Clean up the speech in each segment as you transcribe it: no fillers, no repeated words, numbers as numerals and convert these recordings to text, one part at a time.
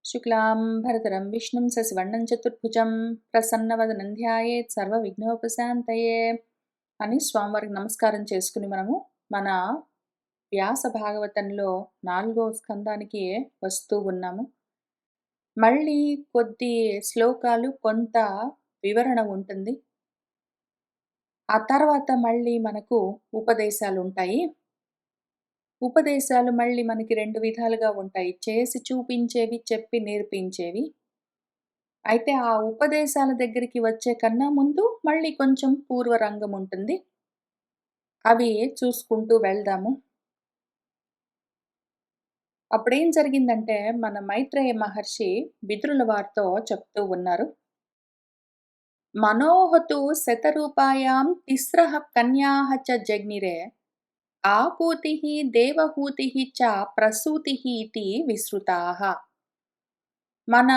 శుక్లాంబరధరం విష్ణుం శశివర్ణం చతుర్భుజం ప్రసన్నవదనం ధ్యాయేత్ సర్వవిఘ్నోపశాంతయే అని స్వామివారికి నమస్కారం చేసుకుని మనము మన వ్యాస భాగవతంలో 4వ స్కందానికి వస్తూ ఉన్నాము. మళ్ళీ కొద్ది శ్లోకాలు కొంత వివరణ ఉంటుంది. ఆ తర్వాత మళ్ళీ మనకు ఉపదేశాలు ఉంటాయి. ఉపదేశాలు మళ్ళీ మనకి 2 విధాలుగా ఉంటాయి. చేసి చూపించేవి, చెప్పి నేర్పించేవి. అయితే ఆ ఉపదేశాల దగ్గరికి వచ్చే కన్నా ముందు మళ్ళీ కొంచెం పూర్వరంగం ఉంటుంది. అవి చూసుకుంటూ వెళ్దాము. అప్పుడేం జరిగిందంటే మన మైత్రేయ మహర్షి విదురుల వారితో చెప్తూ ఉన్నారు. మనోహతు శతరూపాయాం తిస్రః కన్యాః చ జగ్నిరే ఆకూతిః దేవహూతిః చ ప్రసూతిః ఇతి విశ్రుతాః. మన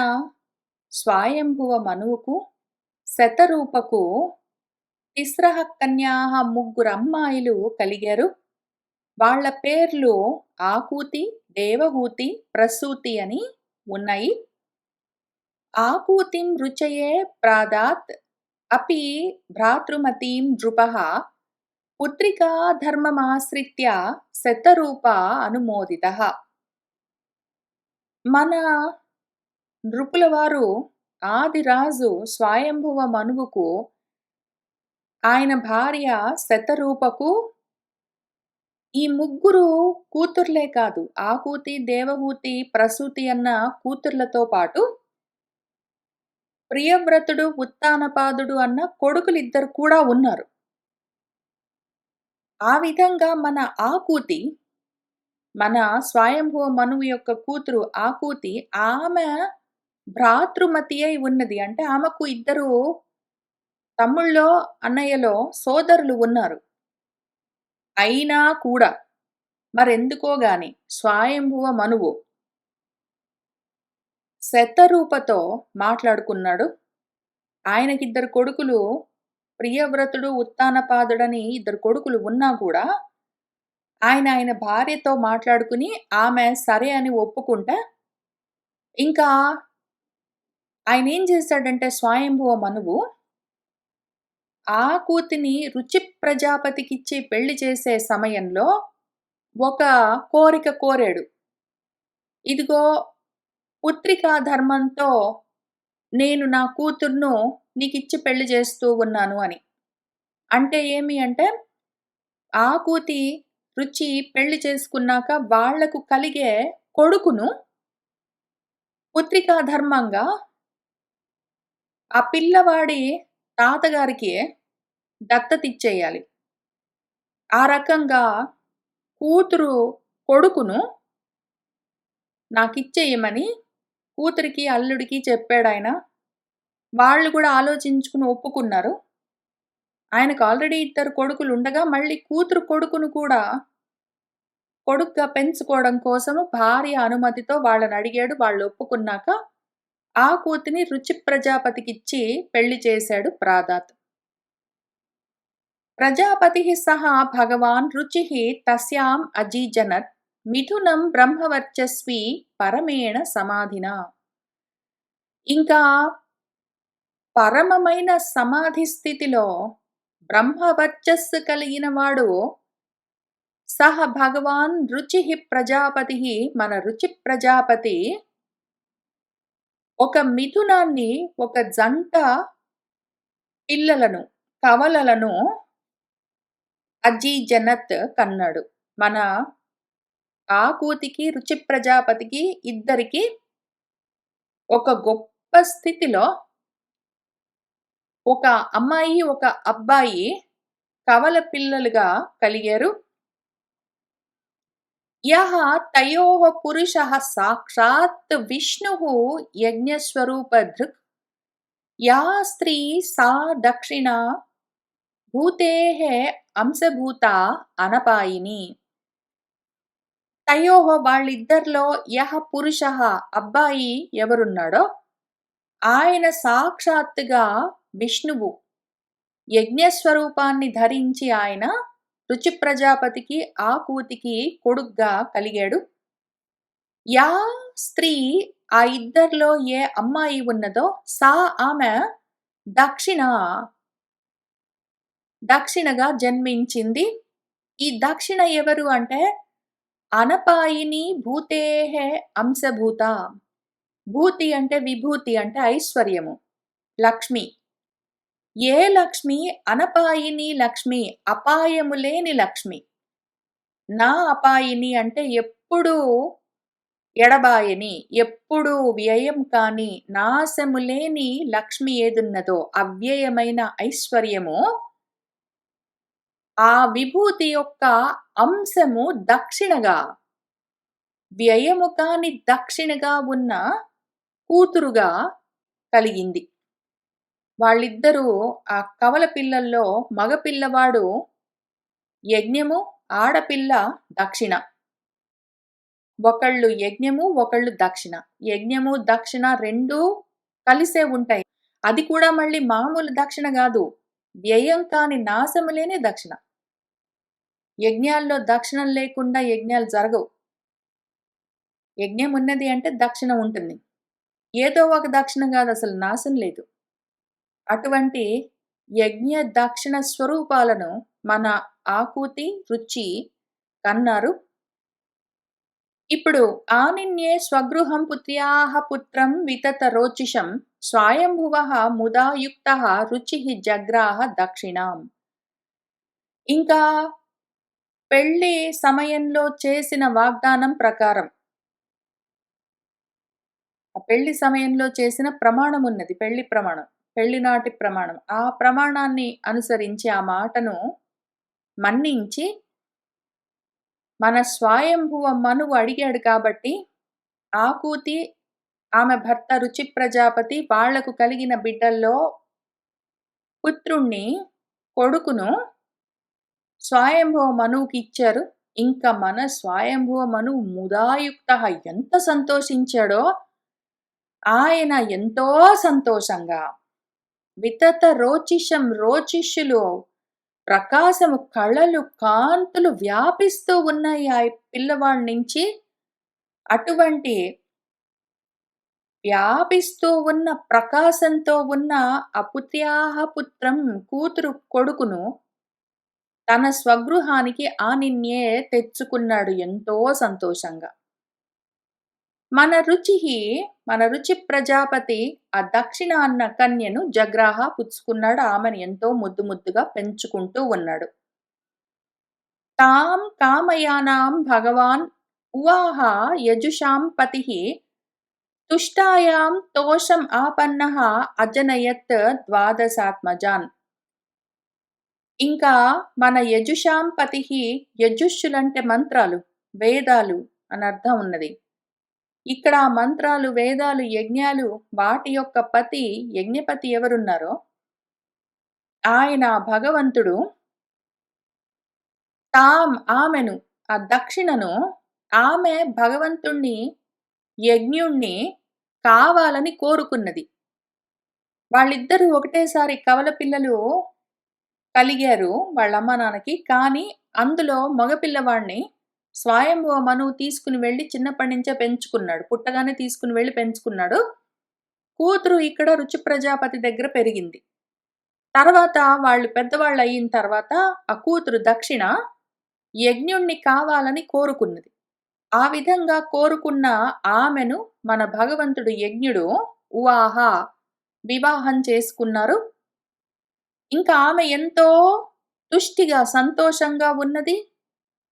స్వయంభువ మనువుకు శతరూపకు తిస్రః కన్యాః ముగ్గురు అమ్మాయిలు కలిగారు. వాళ్ళ పేర్లు ఆకూతి, దేవహూతి, ప్రసూతి అని ఉన్నాయి. ఆకూతిం రుచయే ప్రాదాత్ అపి భ్రాతృమతీం నృపః పుత్రికా ధర్మమాశ్రిత్య శతరూప అనుమోదితః. మన నృపుల వారు ఆదిరాజు స్వయంభువ మనువుకు ఆయన భార్య శతరూపకు ఈ ముగ్గురు కూతుర్లే కాదు, ఆకూతి, దేవహూతి, ప్రసూతి అన్న కూతుర్లతో పాటు ప్రియవ్రతుడు, ఉత్తానపాదుడు అన్న కొడుకులిద్దరు కూడా ఉన్నారు. ఆ విధంగా మన ఆకూతి, మన స్వయంభువ మనువు యొక్క కూతురు ఆకూతి, ఆమె భ్రాతృమతి అయి ఉన్నది. అంటే ఆమెకు ఇద్దరు తమ్ముళ్ళో అన్నయ్యలో సోదరులు ఉన్నారు. అయినా కూడా మరెందుకో గాని స్వయంభువ మనువు శతరూపతో మాట్లాడుకున్నాడు. ఆయనకిద్దరు కొడుకులు, ప్రియవ్రతుడు, ఉత్తానపాదుడని ఇద్దరు కొడుకులు ఉన్నా కూడా ఆయన భార్యతో మాట్లాడుకుని ఆమె సరే అని ఒప్పుకుంటే, ఇంకా ఆయన ఏం చేశాడంటే స్వయంభువ మనువు ఆకూతిని రుచి ప్రజాపతికిచ్చి పెళ్లి చేసే సమయంలో ఒక కోరిక కోరాడు. ఇదిగో పుత్రికా ధర్మంతో నేను నా కూతుర్ను నీకిచ్చి పెళ్లి చేస్తూ ఉన్నాను అని. అంటే ఏమి అంటే ఆకూతి రుచి పెళ్లి చేసుకున్నాక వాళ్లకు కలిగే కొడుకును పుత్రికా ధర్మంగా ఆ పిల్లవాడి తాతగారికి దత్తతిచ్చేయాలి. ఆ రకంగా కూతురు కొడుకును నాకిచ్చేయమని కూతురికి, అల్లుడికి చెప్పాడాయన. వాళ్ళు కూడా ఆలోచించుకుని ఒప్పుకున్నారు. ఆయనకు ఆల్రెడీ ఇద్దరు కొడుకులు ఉండగా మళ్ళీ కూతురు కొడుకును కూడా కొడుకుగా పెంచుకోవడం కోసము భార్య అనుమతితో వాళ్ళని అడిగాడు. వాళ్ళు ఒప్పుకున్నాక ఆ కూతుని రుచి ప్రజాపతికిచ్చి పెళ్లి చేశాడు ప్రాదాత్. ప్రజాపతి సహ భగవాన్ రుచి తస్యాం అజీజనత్ మిథునం బ్రహ్మవర్చస్వి పరమేణ సమాధిన. ఇంకా పరమమైన సమాధి స్థితిలో బ్రహ్మవర్చస్సు కలిగిన వాడు సహ భగవాన్ రుచి ప్రజాపతి, మన రుచి ప్రజాపతి ఒక మిథునాన్ని, ఒక జంట పిల్లలను, కవలలను అజీజనత్ కన్నాడు. మన ఆకూతికి, రుచి ప్రజాపతికి ఇద్దరికి ఒక గొప్ప స్థితిలో ఒక అమ్మాయి, ఒక అబ్బాయి కవల పిల్లలుగా కలిగారు. యః తయోః పురుషః సాక్షాత్ విష్ణుః యజ్ఞస్వరూపధృక్ యా స్త్రీ సా దక్షిణా భూతేః అంశభూతా అనపాయిని. తయోః వాళ్ళిద్దరిలో యః పురుషః అబ్బాయి ఎవరున్నాడో ఆయన సాక్షాత్తుగా విష్ణువు యజ్ఞస్వరూపాన్ని ధరించి ఆయన రుచి ప్రజాపతికి, ఆకూతికి కొడుగ్గా కలిగాడు. యా స్త్రీ ఆ ఇద్దరిలో ఏ అమ్మాయి ఉన్నదో ఆమె దక్షిణ దక్షిణగా జన్మించింది. ఈ దక్షిణ ఎవరు అంటే అనపాయిని భూతేః అంశభూత. భూతి అంటే విభూతి అంటే ఐశ్వర్యము. లక్ష్మి. ఏ లక్ష్మి? అనపాయిని లక్ష్మి. అపాయము లేని లక్ష్మి. నా అపాయిని అంటే ఎప్పుడూ ఎడబాయని, ఎప్పుడూ వ్యయం కాని, నాశము లేని లక్ష్మి ఏదున్నదో అవ్యయమైన ఐశ్వర్యము, ఆ విభూతి యొక్క అంశము దక్షిణగా, వ్యయము కాని దక్షిణగా ఉన్న కూతురుగా కలిగింది. వాళ్ళిద్దరూ ఆ కవల పిల్లల్లో మగ పిల్లవాడు యజ్ఞము, ఆడపిల్ల దక్షిణ. ఒకళ్ళు యజ్ఞము, ఒకళ్ళు దక్షిణ. యజ్ఞము, దక్షిణ రెండూ కలిసే ఉంటాయి. అది కూడా మళ్ళీ మామూలు దక్షిణ గాదు. వ్యయం కాని నాశము లేని దక్షిణ. యజ్ఞాల్లో దక్షిణం లేకుండా యజ్ఞాలు జరగవు. యజ్ఞం ఉన్నది అంటే దక్షిణ ఉంటుంది. ఏదో ఒక దక్షిణ గాదసలు నాశం లేదు. అటువంటి యజ్ఞ దక్షిణ స్వరూపాలను మన ఆకూతి, రుచి కన్నారు. ఇప్పుడు ఆనిన్యే స్వగృహం పుత్ర్యాః పుత్రం వితత రోచిషం స్వయంభువః ముదా యుక్తః రుచిః జగ్రాహ దక్షిణాం. ఇంకా పెళ్లి సమయంలో చేసిన వాగ్దానం ప్రకారం, ఆ పెళ్లి సమయంలో చేసిన ప్రమాణం ఉన్నది. పెళ్లి ప్రమాణం. పెళ్లినాటి ప్రమాణం. ఆ ప్రమాణాన్ని అనుసరించి ఆ మాటను మన్నించి మన స్వయంభువ మనువు అడిగాడు కాబట్టి ఆకూతి, ఆమె భర్త రుచి ప్రజాపతి వాళ్లకు కలిగిన బిడ్డల్లో పుత్రుణ్ణి, కొడుకును స్వయంభువ మనువుకి ఇచ్చారు. ఇంకా మన స్వయంభువ మనువు ముదాయుక్తః ఎంత సంతోషించాడో, ఆయన ఎంతో సంతోషంగా వితత రోచిషం, రోచిష్యులు ప్రకాశము, కళలు, కాంతులు వ్యాపిస్తూ ఉన్నాయి ఆ పిల్లవాడి నుంచి. అటువంటి వ్యాపిస్తూ ఉన్న ప్రకాశంతో ఉన్న అపుత్ర్యాః పుత్రం కూతురు కొడుకును తన స్వగృహానికి ఆనిన్యే తెచ్చుకున్నాడు ఎంతో సంతోషంగా. మన రుచి ప్రజాపతి ఆ దక్షిణ అన్న కన్యను జగ్రాహ పుచ్చుకున్నాడు. ఆమెను ఎంతో ముద్దు ముద్దుగా పెంచుకుంటూ ఉన్నాడు. తాం కామయానాం భగవాన్ ఉవాహ యజుషాం పతిః తుష్టాయాం తోషం ఆపన్నః అజనయత్ ద్వాదశాత్మజాన్. ఇంకా మన యజుషాం పతిః, యజుష్యులంటే మంత్రాలు, వేదాలు అని అర్థం ఉన్నది. ఇక్కడ మంత్రాలు, వేదాలు, యజ్ఞాలు వాటి యొక్క పతి, యజ్ఞపతి ఎవరున్నారో ఆయన భగవంతుడు ఆమెను, ఆ దక్షిణను, ఆమె భగవంతుణ్ణి, యజ్ఞుణ్ణి కావాలని కోరుకున్నది. వాళ్ళిద్దరూ ఒకటేసారి కవల పిల్లలు కలిగారు వాళ్ళ అమ్మ నాన్నకి. కానీ అందులో మగపిల్లవాడిని స్వయంభువ మనువు తీసుకుని వెళ్ళి చిన్నప్పటి నుంచే పెంచుకున్నాడు. పుట్టగానే తీసుకుని వెళ్ళి పెంచుకున్నాడు. కూతురు ఇక్కడ రుచి ప్రజాపతి దగ్గర పెరిగింది. తర్వాత వాళ్ళు పెద్దవాళ్ళు అయిన తర్వాత ఆ కూతురు దక్షిణ యజ్ఞుణ్ణి కావాలని కోరుకున్నది. ఆ విధంగా కోరుకున్న ఆమెను మన భగవంతుడు యజ్ఞుడు ఉవాహ వివాహం చేసుకున్నారు. ఇంకా ఆమె ఎంతో తుష్టిగా, సంతోషంగా ఉన్నది.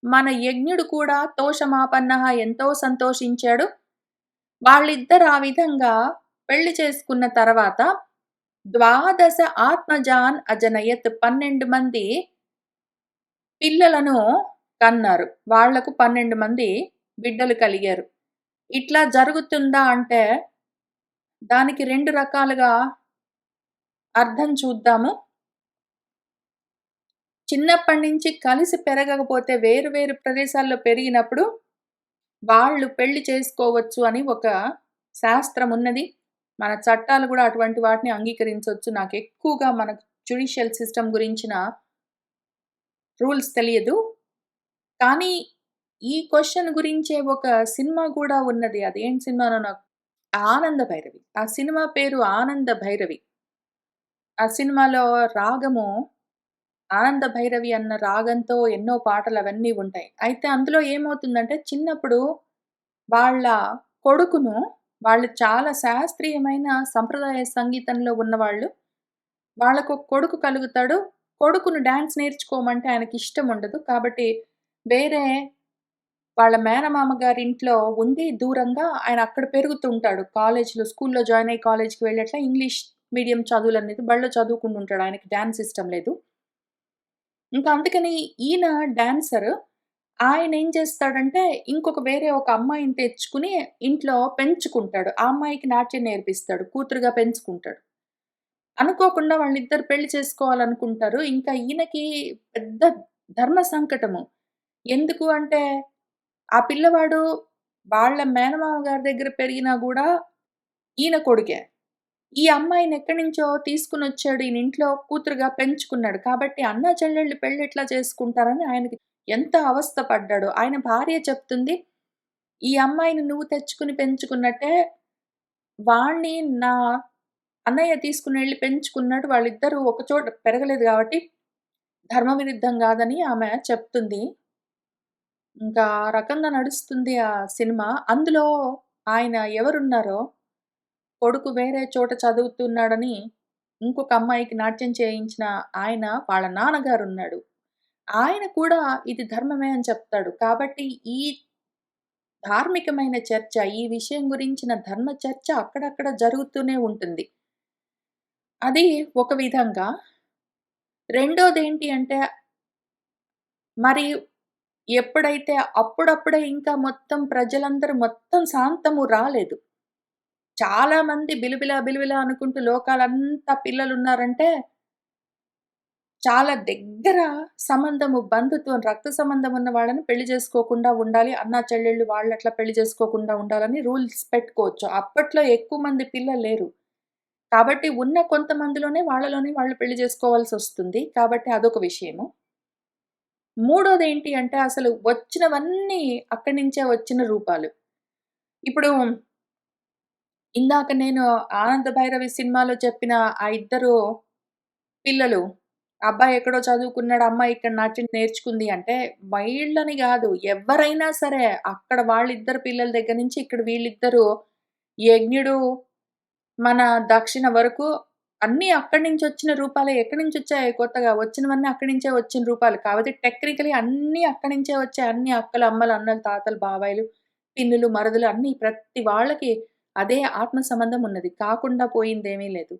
మన యజ్ఞుడు కూడా తోషమాపన్నః ఎంతో సంతోషించాడు. వాళ్ళిద్దరు ఆ విధంగా పెళ్లి చేసుకున్న తర్వాత 12 ఆత్మజాన్ అజనయత్ 12 మంది పిల్లలను కన్నారు. వాళ్లకు 12 మంది బిడ్డలు కలిగారు. ఇట్లా జరుగుతుందా అంటే దానికి 2 రకాలుగా అర్థం చూద్దాము. చిన్నప్పటి నుంచి కలిసి పెరగకపోతే వేరు వేరు ప్రదేశాల్లో పెరిగినప్పుడు వాళ్ళు పెళ్లి చేసుకోవచ్చు అని ఒక శాస్త్రం ఉన్నది. మన చట్టాలు కూడా అటువంటి వాటిని అంగీకరించొచ్చు. నాకు ఎక్కువగా మన జ్యుడిషియల్ సిస్టమ్ గురించిన రూల్స్ తెలియదు. కానీ ఈ క్వెషన్ గురించే ఒక సినిమా కూడా ఉన్నది. అదేం సినిమానో నాకు ఆనంద భైరవి. ఆ సినిమా పేరు ఆనంద భైరవి. ఆ సినిమాలో రాగము ఆనంద భైరవి అన్న రాగంతో ఎన్నో పాటలవన్నీ ఉంటాయి. అయితే అందులో ఏమవుతుందంటే చిన్నప్పుడు వాళ్ళ కొడుకును వాళ్ళు చాలా శాస్త్రీయమైన సంప్రదాయ సంగీతంలో ఉన్నవాళ్ళు. వాళ్ళకొక కొడుకు కలుగుతాడు. కొడుకును డాన్స్ నేర్చుకోమంటే ఆయనకిష్టముండదు. కాబట్టి వేరే వాళ్ళ మేనమామ గారింట్లో ఉండి దూరంగా ఆయన అక్కడ పెరుగుతుంటాడు. కాలేజ్‌లో, స్కూల్‌లో జాయిన్ అయ్యి కాలేజ్‌కి వెళ్ళి అట్లా ఇంగ్లీష్ మీడియం చదువులనేది బడిలో చదువుకుంటుంటాడు. ఆయనకి డాన్స్ ఇష్టం లేదు. ఇంకా అందుకని ఈయన డాన్సరు. ఆయనేం చేస్తాడంటే, ఇంకొక వేరే ఒక అమ్మాయిని తెచ్చుకొని ఇంట్లో పెంచుకుంటాడు. ఆ అమ్మాయికి నాట్యం నేర్పిస్తాడు. కూతురుగా పెంచుకుంటాడు. అనుకోకుండా వాళ్ళిద్దరు పెళ్లి చేసుకోవాలనుకుంటారు. ఇంకా ఈయనకి పెద్ద ధర్మ సంకటము. ఎందుకు అంటే, ఆ పిల్లవాడు వాళ్ళ మేనమామ గారి దగ్గర పెరిగినా గూడా ఈయన కొడుకే. ఈ అమ్మాయిని ఎక్కడి నుంచో తీసుకొనొచ్చాడు. ఈయన ఇంట్లో కూతురుగా పెంచుకున్నాడు. కాబట్టి అన్నా చెల్లెళ్ళు పెళ్లెట్లా చేసుకుంటారని ఆయనకి ఎంత అవస్థ పడ్డాడో. ఆయన భార్య చెప్తుంది, "ఈ అమ్మాయిని నువ్వు తెచ్చుకొని పెంచుకున్నట్టే వాడిని నా అన్నయ్య తీసుకొనెళ్లి పెంచుకున్నాడు. వాళ్ళిద్దరూ ఒక చోట పెరగలేదు గాబట్టి ధర్మ విరుద్ధం గాదని" ఆమె చెప్తుంది. ఇంకా ఆ రకంగా నడుస్తుంది ఆ సినిమా. అందులో ఆయన ఎవరున్నారో కొడుకు వేరే చోట చదువుతున్నాడని ఇంకొక అమ్మాయికి నాట్యం చేయించిన ఆయన వాళ్ళ నాన్నగారున్నాడు. ఆయన కూడా ఇది ధర్మమే అని చెప్తాడు. కాబట్టి ఈ ధార్మికమైన చర్చ, ఈ విషయం గురించిన ధర్మ చర్చ అక్కడక్కడ జరుగుతూనే ఉంటుంది. అది ఒక విధంగా. రెండోదేంటి అంటే మరి ఎప్పుడైతే అప్పుడప్పుడే ఇంకా మొత్తం ప్రజలందరూ మొత్తం శాంతము రాలేదు. చాలా మంది బిలబిల, బిలబిల అనుకుంటూ లోకాలంతా పిల్లలున్నారంటే చాలా దగ్గర సంబంధము, బంధుత్వం, రక్త సంబంధం ఉన్న వాళ్ళని పెళ్లి చేసుకోకుండా ఉండాలి. అన్నా, చెల్లెళ్ళు వాళ్ళట్లా పెళ్లి చేసుకోకుండా ఉండాలని రూల్స్ పెట్టుకోవచ్చు. అప్పట్లో ఎక్కువ మంది పిల్లలు లేరు. కాబట్టి ఉన్న కొంతమందిలోనే వాళ్ళలోనే వాళ్ళు పెళ్లి చేసుకోవాల్సొస్తుంది. కాబట్టి అదొక విషయము. మూడోదేంటి అంటే అసలు వచ్చినవన్నీ అక్కడి నుంచే వచ్చిన రూపాలు. ఇప్పుడు ఇందాక నేను 'ఆనంద భైరవి' సినిమాలో చెప్పిన ఆ ఇద్దరు పిల్లలు. అబ్బాయి ఎక్కడో చదువుకున్నాడు. అమ్మాయి ఇక్కడ నాట్యం నేర్చుకుంది అంటే, వీళ్ళని గాదు. ఎవ్వరైనా సరే అక్కడ వాళ్ళిద్దరు పిల్లల దగ్గర నుంచి ఇక్కడ వీళ్ళిద్దరూ యజ్ఞుడు, మన దక్షిణ వరకు అన్నీ అక్కడి నుంచొచ్చిన రూపాలే. ఎక్కడి నుంచొచ్చాయి కొత్తగా? వచ్చినవన్నీ అక్కడి నుంచే వచ్చిన రూపాలు. కాపోతే టెక్నికల్లీ అన్నీ అక్కడి నుంచే వచ్చాయి. అన్ని అక్కలు, అమ్మలు, అన్నలు, తాతలు, బాబాయిలు, పిన్నులు, మరుదులు అన్నీ ప్రతి వాళ్ళకి అదే ఆత్మ సంబంధం ఉన్నది. కాకుండా పోయిందేమీ లేదు.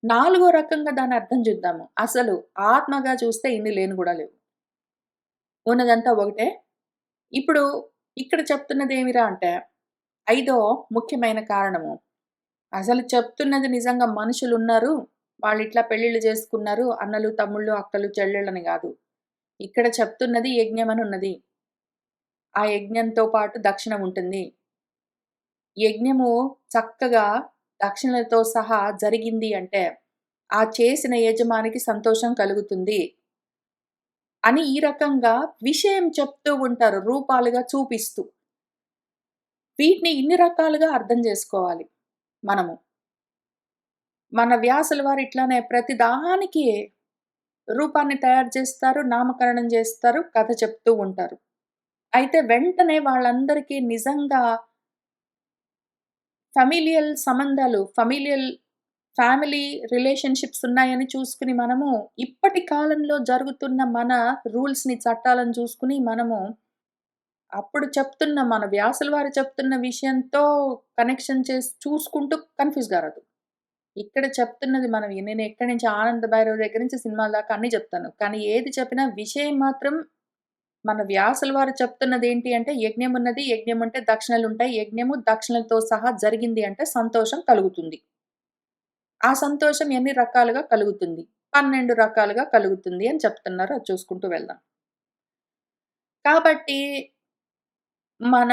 నాలుగో రకంగా దాని అర్థం చూద్దాము. అసలు ఆత్మగా చూస్తే ఇన్ని లేను గూడా లేవు. ఉన్నదంతా ఒకటే. ఇప్పుడు ఇక్కడ చెప్తున్నదేమిరా అంటే, ఐదో ముఖ్యమైన కారణము. అసలు చెప్తున్నది నిజంగా మనుషులున్నారు. వాళ్ళిట్లా పెళ్ళిళ్ళు చేసుకున్నారు. అన్నలు, తమ్ముళ్ళు, అక్కలు, చెల్లెళ్ళని గాదు. ఇక్కడ చెప్తున్నది యజ్ఞమనున్నది. ఆ యజ్ఞంతో పాటు దక్షిణ ఉంటుంది. యజ్ఞము చక్కగా దక్షిణలతో సహా జరిగింది అంటే, ఆ చేసిన యజమానికి సంతోషం కలుగుతుంది అని ఈ రకంగా విషయం చెప్తూ ఉంటారు రూపాలుగా చూపిస్తూ. వీటిని ఇన్ని రకాలుగా అర్థం జేసుకోవాలి మనము. మన వ్యాసుల వారు ఇట్లానే ప్రతి దానికి రూపాన్ని తయారు చేస్తారు, నామకరణం జేస్తారు, కథ చెప్తూ ఉంటారు. అయితే వెంటనే వాళ్ళందరికీ నిజంగా ఫెమిలియల్ సంబంధాలు, ఫ్యామిలీ రిలేషన్‌షిప్స్ ఉన్నాయని చూసుకొని మనము ఇప్పటి కాలంలో జరుగుతున్న మన రూల్స్‌ని, చట్టాలను చూసుకొని మనము అప్పుడు చెప్తున్న మన వ్యాసుల వారు చెప్తున్న విషయంతో కనెక్షన్ చేసి చూసుకుంటూ కన్‌ఫ్యూజ్ గారదు. ఇక్కడ చెప్తున్నది మనం నేను ఎక్కడి నుంచి 'ఆనంద భైరవి' దగ్గర నుంచి సినిమాల దాకా అన్నీ చెప్తాను. కానీ ఏది చెప్పినా విషయం మాత్రం మన వ్యాసుల వారు చెప్తున్నదేంటి అంటే యజ్ఞమున్నది. యజ్ఞం అంటే దక్షిణలుంటాయి. యజ్ఞము దక్షిణలతో సహా జరిగింది అంటే సంతోషం కలుగుతుంది. ఆ సంతోషం ఎన్ని రకాలుగా కలుగుతుంది? 12 రకాలుగా కలుగుతుంది అని చెప్తున్నారు. అది చూసుకుంటూ వెళ్దాం. కాబట్టి మన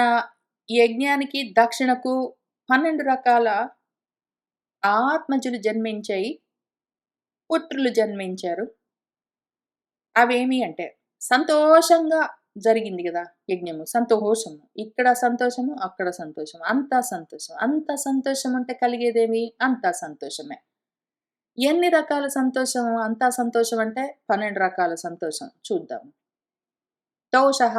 యజ్ఞానికి, దక్షిణకు 12 రకాల ఆత్మజులు జన్మించాయి. పుత్రులు జన్మించారు. అవేమి అంటే సంతోషంగా జరిగింది గదా! యజ్ఞము. సంతోషము. ఇక్కడ సంతోషము, అక్కడ సంతోషం. అంతా సంతోషం. అంత సంతోషం ఉంటే కలిగేదేమి? అంతా సంతోషమే. ఎన్ని రకాల సంతోషం? అంతా సంతోషం అంటే 12 రకాల సంతోషం. చూద్దాం. తోషః,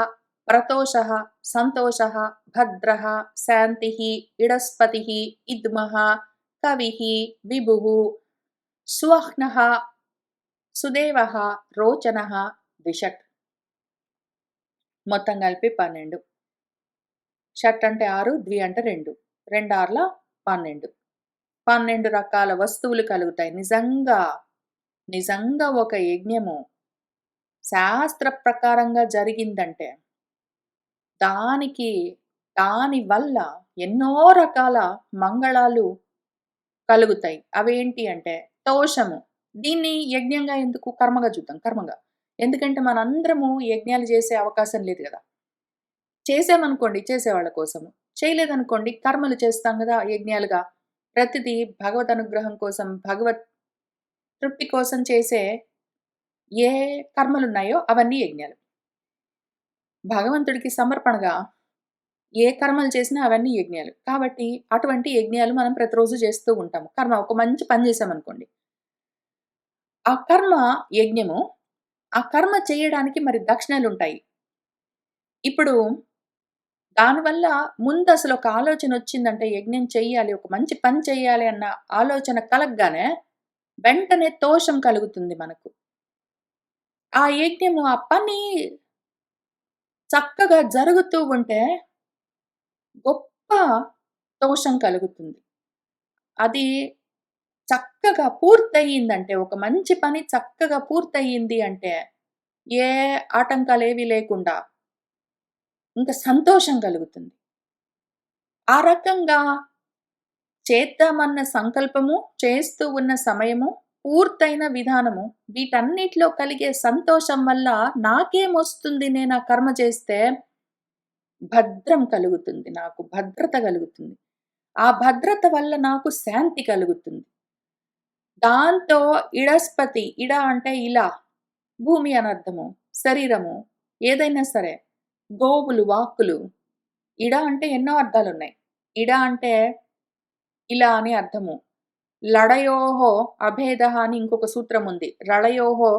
ప్రతోషః, సంతోషః, భద్రః, శాంతిః, ఇడస్పతిః, ఇద్మః, కవిః, విభుః, స్వహ్నః, సుదేవః, రోచనః, ద్విషట్. మొత్తం కలిపి 12. షట్ అంటే 6, ద్వి అంటే 2. 2 6ల 12. 12 రకాల వస్తువులు కలుగుతాయి. నిజంగా ఒక యజ్ఞము శాస్త్ర ప్రకారంగా జరిగిందంటే దాని వల్ల ఎన్నో రకాల మంగళాలు కలుగుతాయి. అవేంటి అంటే తోషము. దీన్ని యజ్ఞంగా ఎందుకు? కర్మగా చూద్దాం. కర్మగా. ఎందుకంటే మనందరము యజ్ఞాలు చేసే అవకాశం లేదు గదా! చేసామనుకోండి చేసేవాళ్ళ కోసము. చేయలేదనుకోండి కర్మలు చేస్తాం గదా! యజ్ఞాలుగా. ప్రతిదీ భగవద్ అనుగ్రహం కోసం, భగవత్ తృప్తి కోసం చేసే ఏ కర్మలున్నాయో అవన్నీ యజ్ఞాలు. భగవంతుడికి సమర్పణగా ఏ కర్మలు చేసినా అవన్నీ యజ్ఞాలు. కాబట్టి అటువంటి యజ్ఞాలు మనం ప్రతిరోజు చేస్తూ ఉంటాము. కర్మ ఒక మంచి పని చేశామనుకోండి. ఆ కర్మ యజ్ఞము. ఆ కర్మ చేయడానికి మరి దక్షిణలుంటాయి. ఇప్పుడు దానివల్ల ముందసలు ఒక ఆలోచనొచ్చిందంటే యజ్ఞం చెయ్యాలి, ఒక మంచి పని చెయ్యాలి అన్న ఆలోచన కలగ్గానే వెంటనే తోషం కలుగుతుంది మనకు. ఆ యజ్ఞము, ఆ పని చక్కగా జరుగుతూ ఉంటే గొప్ప తోషం కలుగుతుంది. అది చక్కగా పూర్తయిందంటే, ఒక మంచి పని చక్కగా పూర్తయింది అంటే, ఏ ఆటంకాలేవి లేకుండా ఇంక సంతోషం కలుగుతుంది. ఆ రకంగా చేద్దామన్న సంకల్పము, చేస్తూ ఉన్న సమయము, పూర్తయిన విధానము, వీటన్నిటిలో కలిగే సంతోషం వల్ల నాకేమొస్తుంది నేనా కర్మ చేస్తే? భద్రం కలుగుతుంది నాకు. భద్రత కలుగుతుంది. ఆ భద్రత వల్ల నాకు శాంతి కలుగుతుంది. దాంతో ఇడస్పతి, ఇడ అంటే ఇలా, భూమి అనర్థము, శరీరము, ఏదైనా సరే, గోవులు, వాక్కులు. ఇడ అంటే ఎన్నో అర్థాలున్నాయి. ఇడ అంటే ఇలా అని అర్థము. లడయోహో అభేదః అని ఇంకొక సూత్రం ఉంది. రళయోహో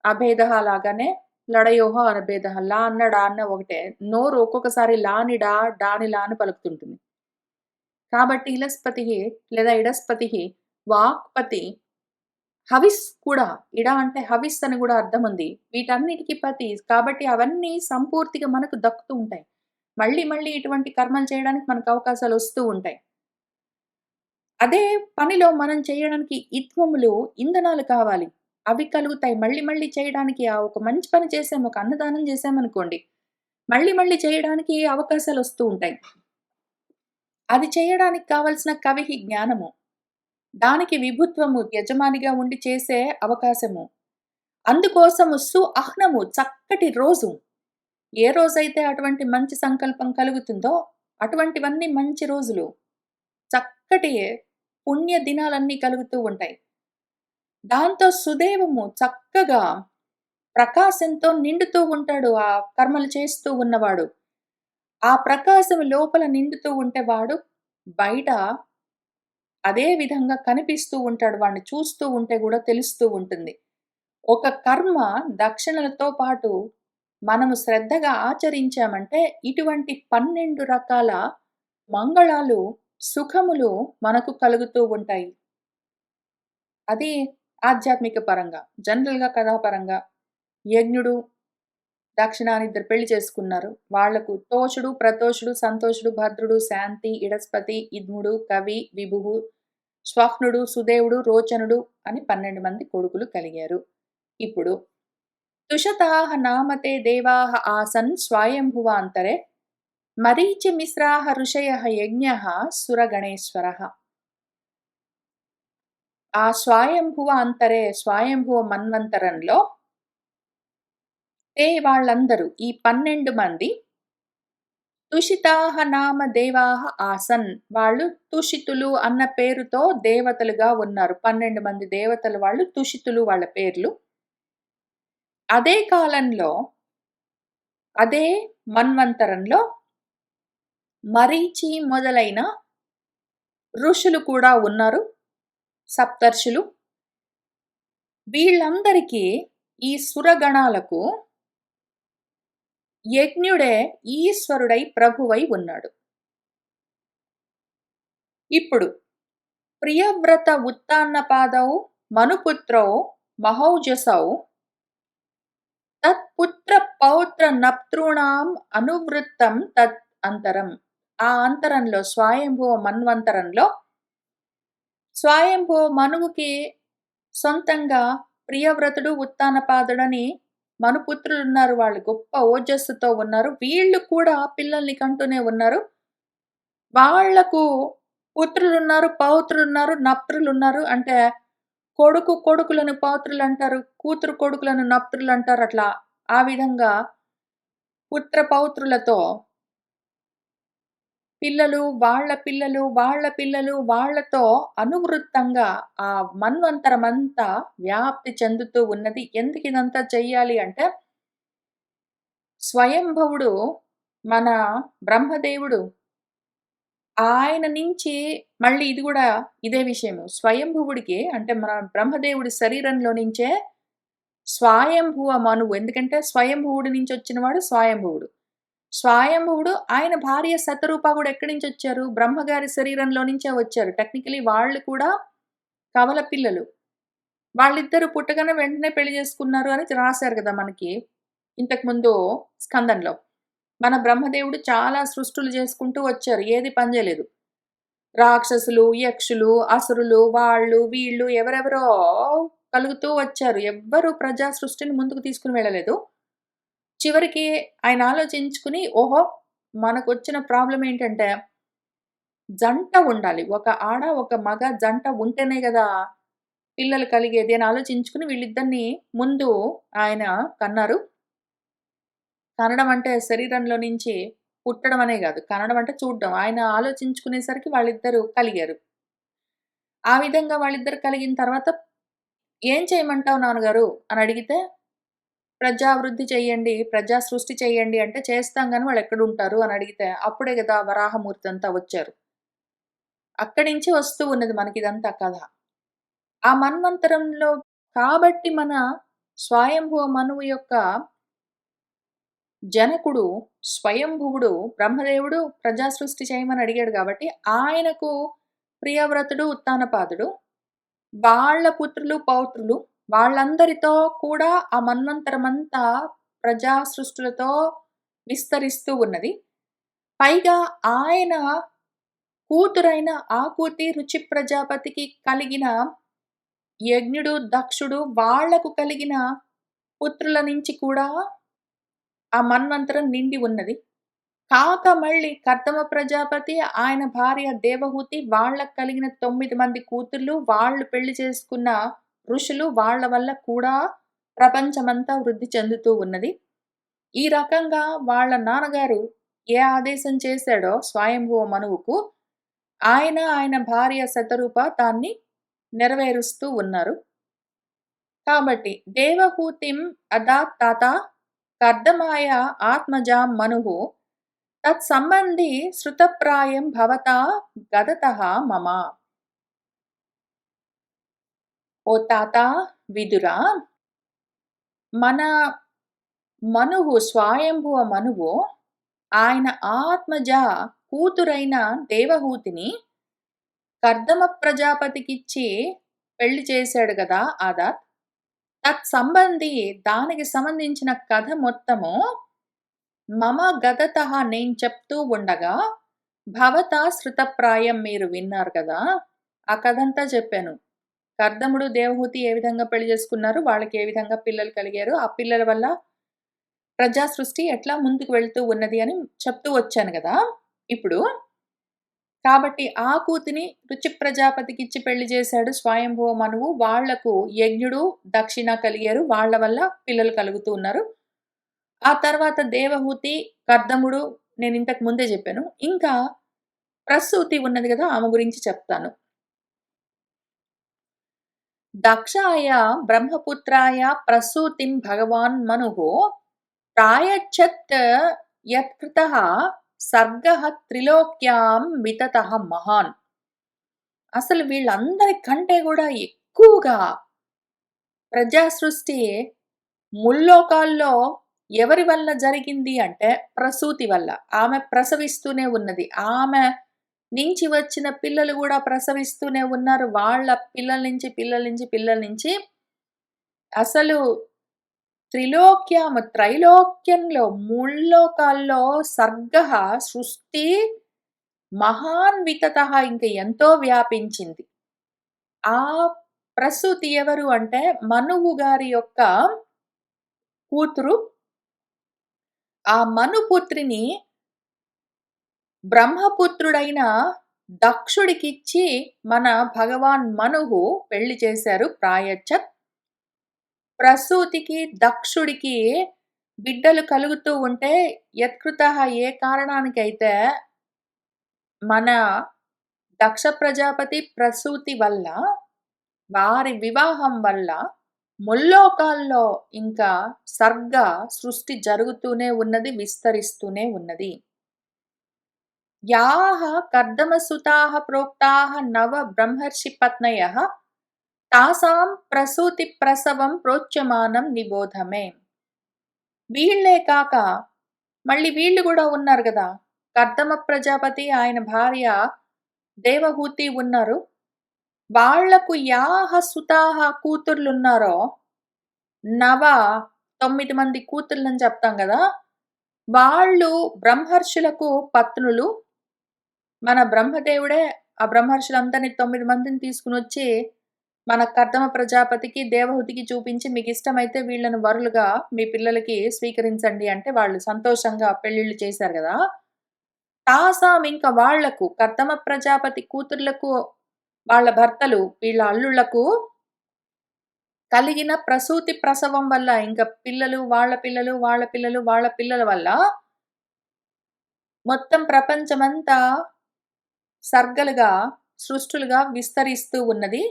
అభేదః లాగానే లడయోహో అభేదః. లా అన్న, డా అన్న ఒకటే. నోరు ఒక్కొక్కసారి లాని డా, డాని లా అని పలుకుతుంటుంది. కాబట్టి ఇలస్పతిః లేదా ఇడస్పతిః వాక్పతి. హవిస్ కూడా. ఇడ అంటే హవిస్ అని గూడా అర్థముంది. వీటన్నిటికి పతి. కాబట్టి అవన్నీ సంపూర్తిగా మనకు దక్కుతూ ఉంటాయి. మళ్ళీ ఇటువంటి కర్మలు చేయడానికి మనకు అవకాశాలొస్తూ ఉంటాయి. అదే పనిలో మనం చేయడానికి ఇత్వములు, ఇంధనాలు కావాలి. అవి కలుగుతాయి. మళ్ళీ చేయడానికి ఒక మంచి పని చేసాం, ఒక అన్నదానం చేశామనుకోండి. మళ్ళీ చేయడానికి అవకాశాలొస్తూ ఉంటాయి. అది చేయడానికి కావాల్సిన కవిహి జ్ఞానము. దానికి విభుత్వము, యజమానిగా ఉండి చేసే అవకాశము. అందుకోసము సుఅహ్నము, చక్కటి రోజు. ఏ రోజైతే అటువంటి మంచి సంకల్పం కలుగుతుందో, అటువంటివన్నీ మంచి రోజులు. చక్కటి పుణ్య దినాలన్నీ కలుగుతూ ఉంటాయి. దాంతో సుదేవము చక్కగా ప్రకాశంతో నిండుతూ ఉంటాడు ఆ కర్మలు చేస్తూ ఉన్నవాడు. ఆ ప్రకాశం లోపల నిండుతూ ఉంటే వాడు బయట అదే విధంగా కనిపిస్తూ ఉంటాడు. వాడిని చూస్తూ ఉంటే గూడా తెలుస్తూ ఉంటుంది. ఒక కర్మ దక్షిణలతో పాటు మనము శ్రద్ధగా ఆచరించామంటే ఇటువంటి 12 రకాల మంగళాలు, సుఖములు మనకు కలుగుతూ ఉంటాయి. అది ఆధ్యాత్మిక పరంగా. జనరల్‌గా కథాపరంగా యజ్ఞుడు, దక్షిణ అని ఇద్దరు పెళ్లి చేసుకున్నారు. వాళ్లకు తోషుడు, ప్రతోషుడు, సంతోషుడు, భద్రుడు, శాంతి, ఇడస్పతి, ఇద్ముడు, కవి, విభువు, స్వహ్నుడు, సుదేవుడు, రోచనుడు అని 12 మంది కొడుకులు కలిగారు. ఇప్పుడు తుషతాః నామతే దేవాః ఆసన్ స్వయంభువాంతరే మరీచిమిశ్రాః ఋషయః యజ్ఞః సురగణేశ్వరః. ఆ స్వయంభువ అంతరే, స్వయంభువ మన్వంతరంలో వాళ్ళందరూ ఈ 12 మంది తుషితాః నామ దేవాః ఆసన్. వాళ్ళు తుషితులు అన్న పేరుతో దేవతలుగా ఉన్నారు. 12 మంది దేవతలు వాళ్ళు తుషితులు వాళ్ళ పేర్లు. అదే కాలంలో అదే మన్వంతరంలో మరీచి మొదలైన ఋషులు కూడా ఉన్నారు. సప్తర్షులు. వీళ్ళందరికీ ఈ సురగణాలకు యజ్ఞుడే ఈశ్వరుడై ప్రభువై ఉన్నాడు. ఇప్పుడు ప్రియవ్రత ఉత్తానపాదౌ మనుపుత్రౌ మహౌజసౌ తత్పుత్ర పౌత్ర నప్తॄణాం అనువృత్తం తత్ అంతరం. ఆ అంతరంలో స్వయంభువ మన్వంతరంలో స్వయంభువ మనువుకి సొంతంగా ప్రియవ్రతుడు ఉత్తానపాదుడని మనుపుత్రులున్నారు. వాళ్ళు గొప్ప ఓజస్సుతో ఉన్నారు. వీళ్ళు కూడా పిల్లల్ని కంటూనే ఉన్నారు. వాళ్లకు పుత్రులున్నారు, పౌత్రులున్నారు, నప్తృలున్నారు. అంటే కొడుకులను పౌత్రులంటారు. కూతురు కొడుకులను నప్తృలంటారు. అట్లా ఆ విధంగా పుత్ర పౌత్రులతో పిల్లలు, వాళ్ళ పిల్లలు వాళ్ళతో అనువృత్తంగా ఆ మన్వంతరమంతా వ్యాప్తి చెందుతూ ఉన్నది. ఎందుకిదంతా చెయ్యాలి అంటే, స్వయంభవుడు మన బ్రహ్మదేవుడు ఆయన నుంచి మళ్ళీ ఇది గూడా ఇదే విషయము. స్వయంభువుడికి అంటే మన బ్రహ్మదేవుడి శరీరంలో నుంచే స్వయంభువ మనువు. ఎందుకంటే స్వయంభువుడి నుంచొచ్చినవాడు స్వయంభువుడు. స్వయంభువుడు ఆయన భార్య శతరూప గూడా ఎక్కడి నుంచొచ్చారు? బ్రహ్మగారి శరీరంలో నుంచే వచ్చారు. టెక్నికల్లీ వాళ్ళు కూడా కవల పిల్లలు. వాళ్ళిద్దరూ పుట్టగానే వెంటనే పెళ్లి చేసుకున్నారు అని రాశారు గదా మనకి. ఇంతకుముందు స్కందంలో. మన బ్రహ్మదేవుడు చాలా సృష్టులు చేసుకుంటూ వచ్చారు. ఏది పని చేయలేదు. రాక్షసులు, యక్షులు, అసురులు, వాళ్ళు, వీళ్ళు ఎవరెవరో కలుగుతూ వచ్చారు. ఎవ్వరు ప్రజా సృష్టిని ముందుకు తీసుకొని వెళ్ళలేదు. చివరికి ఆయన ఆలోచించుకుని, ఓహో! మనకొచ్చిన ప్రాబ్లమ్ ఏంటంటే, జంట ఉండాలి. ఒక ఆడ, ఒక మగ జంట ఉంటేనే గదా పిల్లలు కలిగేది అని ఆలోచించుకుని వీళ్ళిద్దరిని ముందు ఆయన కన్నారు. కనడం అంటే శరీరంలో నుంచి పుట్టడం అనే గాదు. కనడం అంటే చూడ్డం. ఆయన ఆలోచించుకునేసరికి వాళ్ళిద్దరూ కలిగారు. ఆ విధంగా వాళ్ళిద్దరు కలిగిన తర్వాత "ఏం చేయమంటావు నాన్నగారు" అని అడిగితే, "ప్రజావృద్ధి చెయ్యండి, ప్రజా సృష్టి చెయ్యండి" అంటే, "చేస్తాం గాని వాళ్ళెక్కడుంటారు" అని అడిగితే, అప్పుడే గదా వరాహమూర్తి అంతా వచ్చారు. అక్కడి నుంచి వస్తూ ఉన్నది మనకిదంతా కథ. ఆ మన్వంతరంలో కాబట్టి మన స్వయంభువ మనువు యొక్క జనకుడు, స్వయంభువుడు, బ్రహ్మదేవుడు ప్రజా సృష్టి చేయమని అడిగాడు గాబట్టి, ఆయనకు ప్రియవ్రతుడు, ఉత్తానపాదుడు, వాళ్ళ పుత్రులు, పౌత్రులు వాళ్ళందరితో కూడా ఆ మన్వంతరమంతా ప్రజా సృష్టులతో విస్తరిస్తూ ఉన్నది. పైగా ఆయన కూతురైన ఆకూతి రుచి ప్రజాపతికి కలిగిన యజ్ఞుడు, దక్షుడు వాళ్లకు కలిగిన పుత్రుల నుంచి కూడా ఆ మన్వంతరం నిండి ఉన్నది. కాక మళ్ళీ కర్దమ ప్రజాపతి, ఆయన భార్య దేవహూతి వాళ్ళకి కలిగిన 9 మంది కూతుర్లు, వాళ్ళు పెళ్లి చేసుకున్న ఋషులు వాళ్ళ వల్ల కూడా ప్రపంచమంతా వృద్ధి చెందుతూ ఉన్నది. ఈ రకంగా వాళ్ళ నాన్నగారు ఏ ఆదేశం చేశాడో స్వయంభువ మనువుకు, ఆయన భార్య శతరూప దాన్ని నెరవేరుస్తూ ఉన్నారు. కాబట్టి దేవహూతిం అదాత్ తాత కర్దమాయ ఆత్మజాం మనుః తత్సంబంధి శ్రుతప్రాయం భవతా గదతః మమ. ఓ తాత విదురా, మన మనువు స్వయంభువ మనువు ఆయన ఆత్మజ కూతురైన దేవహూతిని కర్దమ ప్రజాపతికిచ్చి పెళ్లి చేశాడు గదా ఆదాత్. తత్సంబంధి దానికి సంబంధించిన కథ మొత్తము మమ గదతః నేను చెప్తూ ఉండగా భవతా శృతప్రాయం మీరు విన్నారు కదా! ఆ కథంతా చెప్పాను. కర్దముడు, దేవహూతి ఏ విధంగా పెళ్లి చేసుకున్నారు, వాళ్ళకి ఏ విధంగా పిల్లలు కలిగారు, ఆ పిల్లల వల్ల ప్రజా సృష్టి ఎట్లా ముందుకు వెళ్తూ ఉన్నది అని చెప్తూ వచ్చాను గదా! ఇప్పుడు కాబట్టి ఆకూతిని రుచి ప్రజాపతికిచ్చి పెళ్లి చేశాడు స్వయంభువ మనువు. వాళ్లకు యజ్ఞుడు, దక్షిణ కలిగారు. వాళ్ళ వల్ల పిల్లలు కలుగుతూ ఉన్నారు. ఆ తర్వాత దేవహూతి, కర్దముడు నేనింతకు ముందే జెప్పాను. ఇంకా ప్రసూతి ఉన్నది గదా! ఆమె గురించి చెప్తాను. దక్షాయ బ్రహ్మపుత్రాయ ప్రసూతిం భగవాన్ మనుః ప్రాయచ్చత్ యత్కృతః సర్గః త్రిలోక్యాం వితతః మహాన్. అసలు వీళ్ళందరికంటే గూడా ఎక్కువగా ప్రజా సృష్టి ముల్లోకాల్లో ఎవరి వల్ల జరిగింది అంటే ప్రసూతి వల్ల. ఆమె ప్రసవిస్తూనే ఉన్నది. ఆమె నుంచి వచ్చిన పిల్లలు గూడా ప్రసవిస్తూనే ఉన్నారు. వాళ్ళ పిల్లల నుంచి, పిల్లల నుంచి, పిల్లల నుంచి అసలు త్రైలోక్యంలో ముల్లోకాల్లో సర్గః సృష్టి మహాన్ వితతః ఇంక ఎంతో వ్యాపించింది. ఆ ప్రసూతి ఎవరు అంటే మనువు గారి యొక్క కూతురు. ఆ మనుపుత్రిని బ్రహ్మపుత్రుడైన దక్షుడికిచ్చి మన భగవాన్ మనువు పెళ్లి చేశారు ప్రాయచ్చత్. ప్రసూతికి, దక్షుడికి బిడ్డలు కలుగుతూ ఉంటే యత్కృతః ఏ కారణానికైతే మన దక్ష ప్రజాపతి ప్రసూతి వల్ల, వారి వివాహం వల్ల ముల్లోకాల్లో ఇంకా సృష్టి జరుగుతూనే ఉన్నది, విస్తరిస్తూనే ఉన్నది. యాః కర్దమసుతాః ప్రోక్తాః నవ బ్రహ్మర్షి పత్నయః తాసాం ప్రసూతి ప్రసవం ప్రోచ్యమానం నిబోధమే. వీళ్ళే కాక మళ్ళీ వీళ్ళు గూడా ఉన్నారు గదా! కర్దమ ప్రజాపతి, ఆయన భార్య దేవహూతి ఉన్నారు. వాళ్లకు యాః సుతాః కూతుర్లున్నారో, 9 మంది కూతుర్లని చెప్తాం గదా! వాళ్ళు బ్రహ్మర్షులకు పత్నులు. మన బ్రహ్మదేవుడే ఆ బ్రహ్మర్షులందరిని 9 మందిని తీసుకొనొచ్చి మన కర్దమ ప్రజాపతికి, దేవహూతికి చూపించి మీకిష్టమైతే వీళ్ళను వరులుగా మీ పిల్లలకి స్వీకరించండి అంటే వాళ్ళు సంతోషంగా పెళ్లిళ్లు చేశారు గదా! తాసాం ఇంక వాళ్లకు కర్దమ ప్రజాపతి కూతుర్లకు వాళ్ళ భర్తలు, వీళ్ళ అల్లుళ్లకు కలిగిన ప్రసూతి ప్రసవం వల్ల ఇంక పిల్లలు, వాళ్ళ పిల్లలు, వాళ్ళ పిల్లలు, వాళ్ళ పిల్లల వల్ల మొత్తం ప్రపంచమంతా సర్గలుగా, సృష్టులుగా విస్తరిస్తూ ఉన్నది.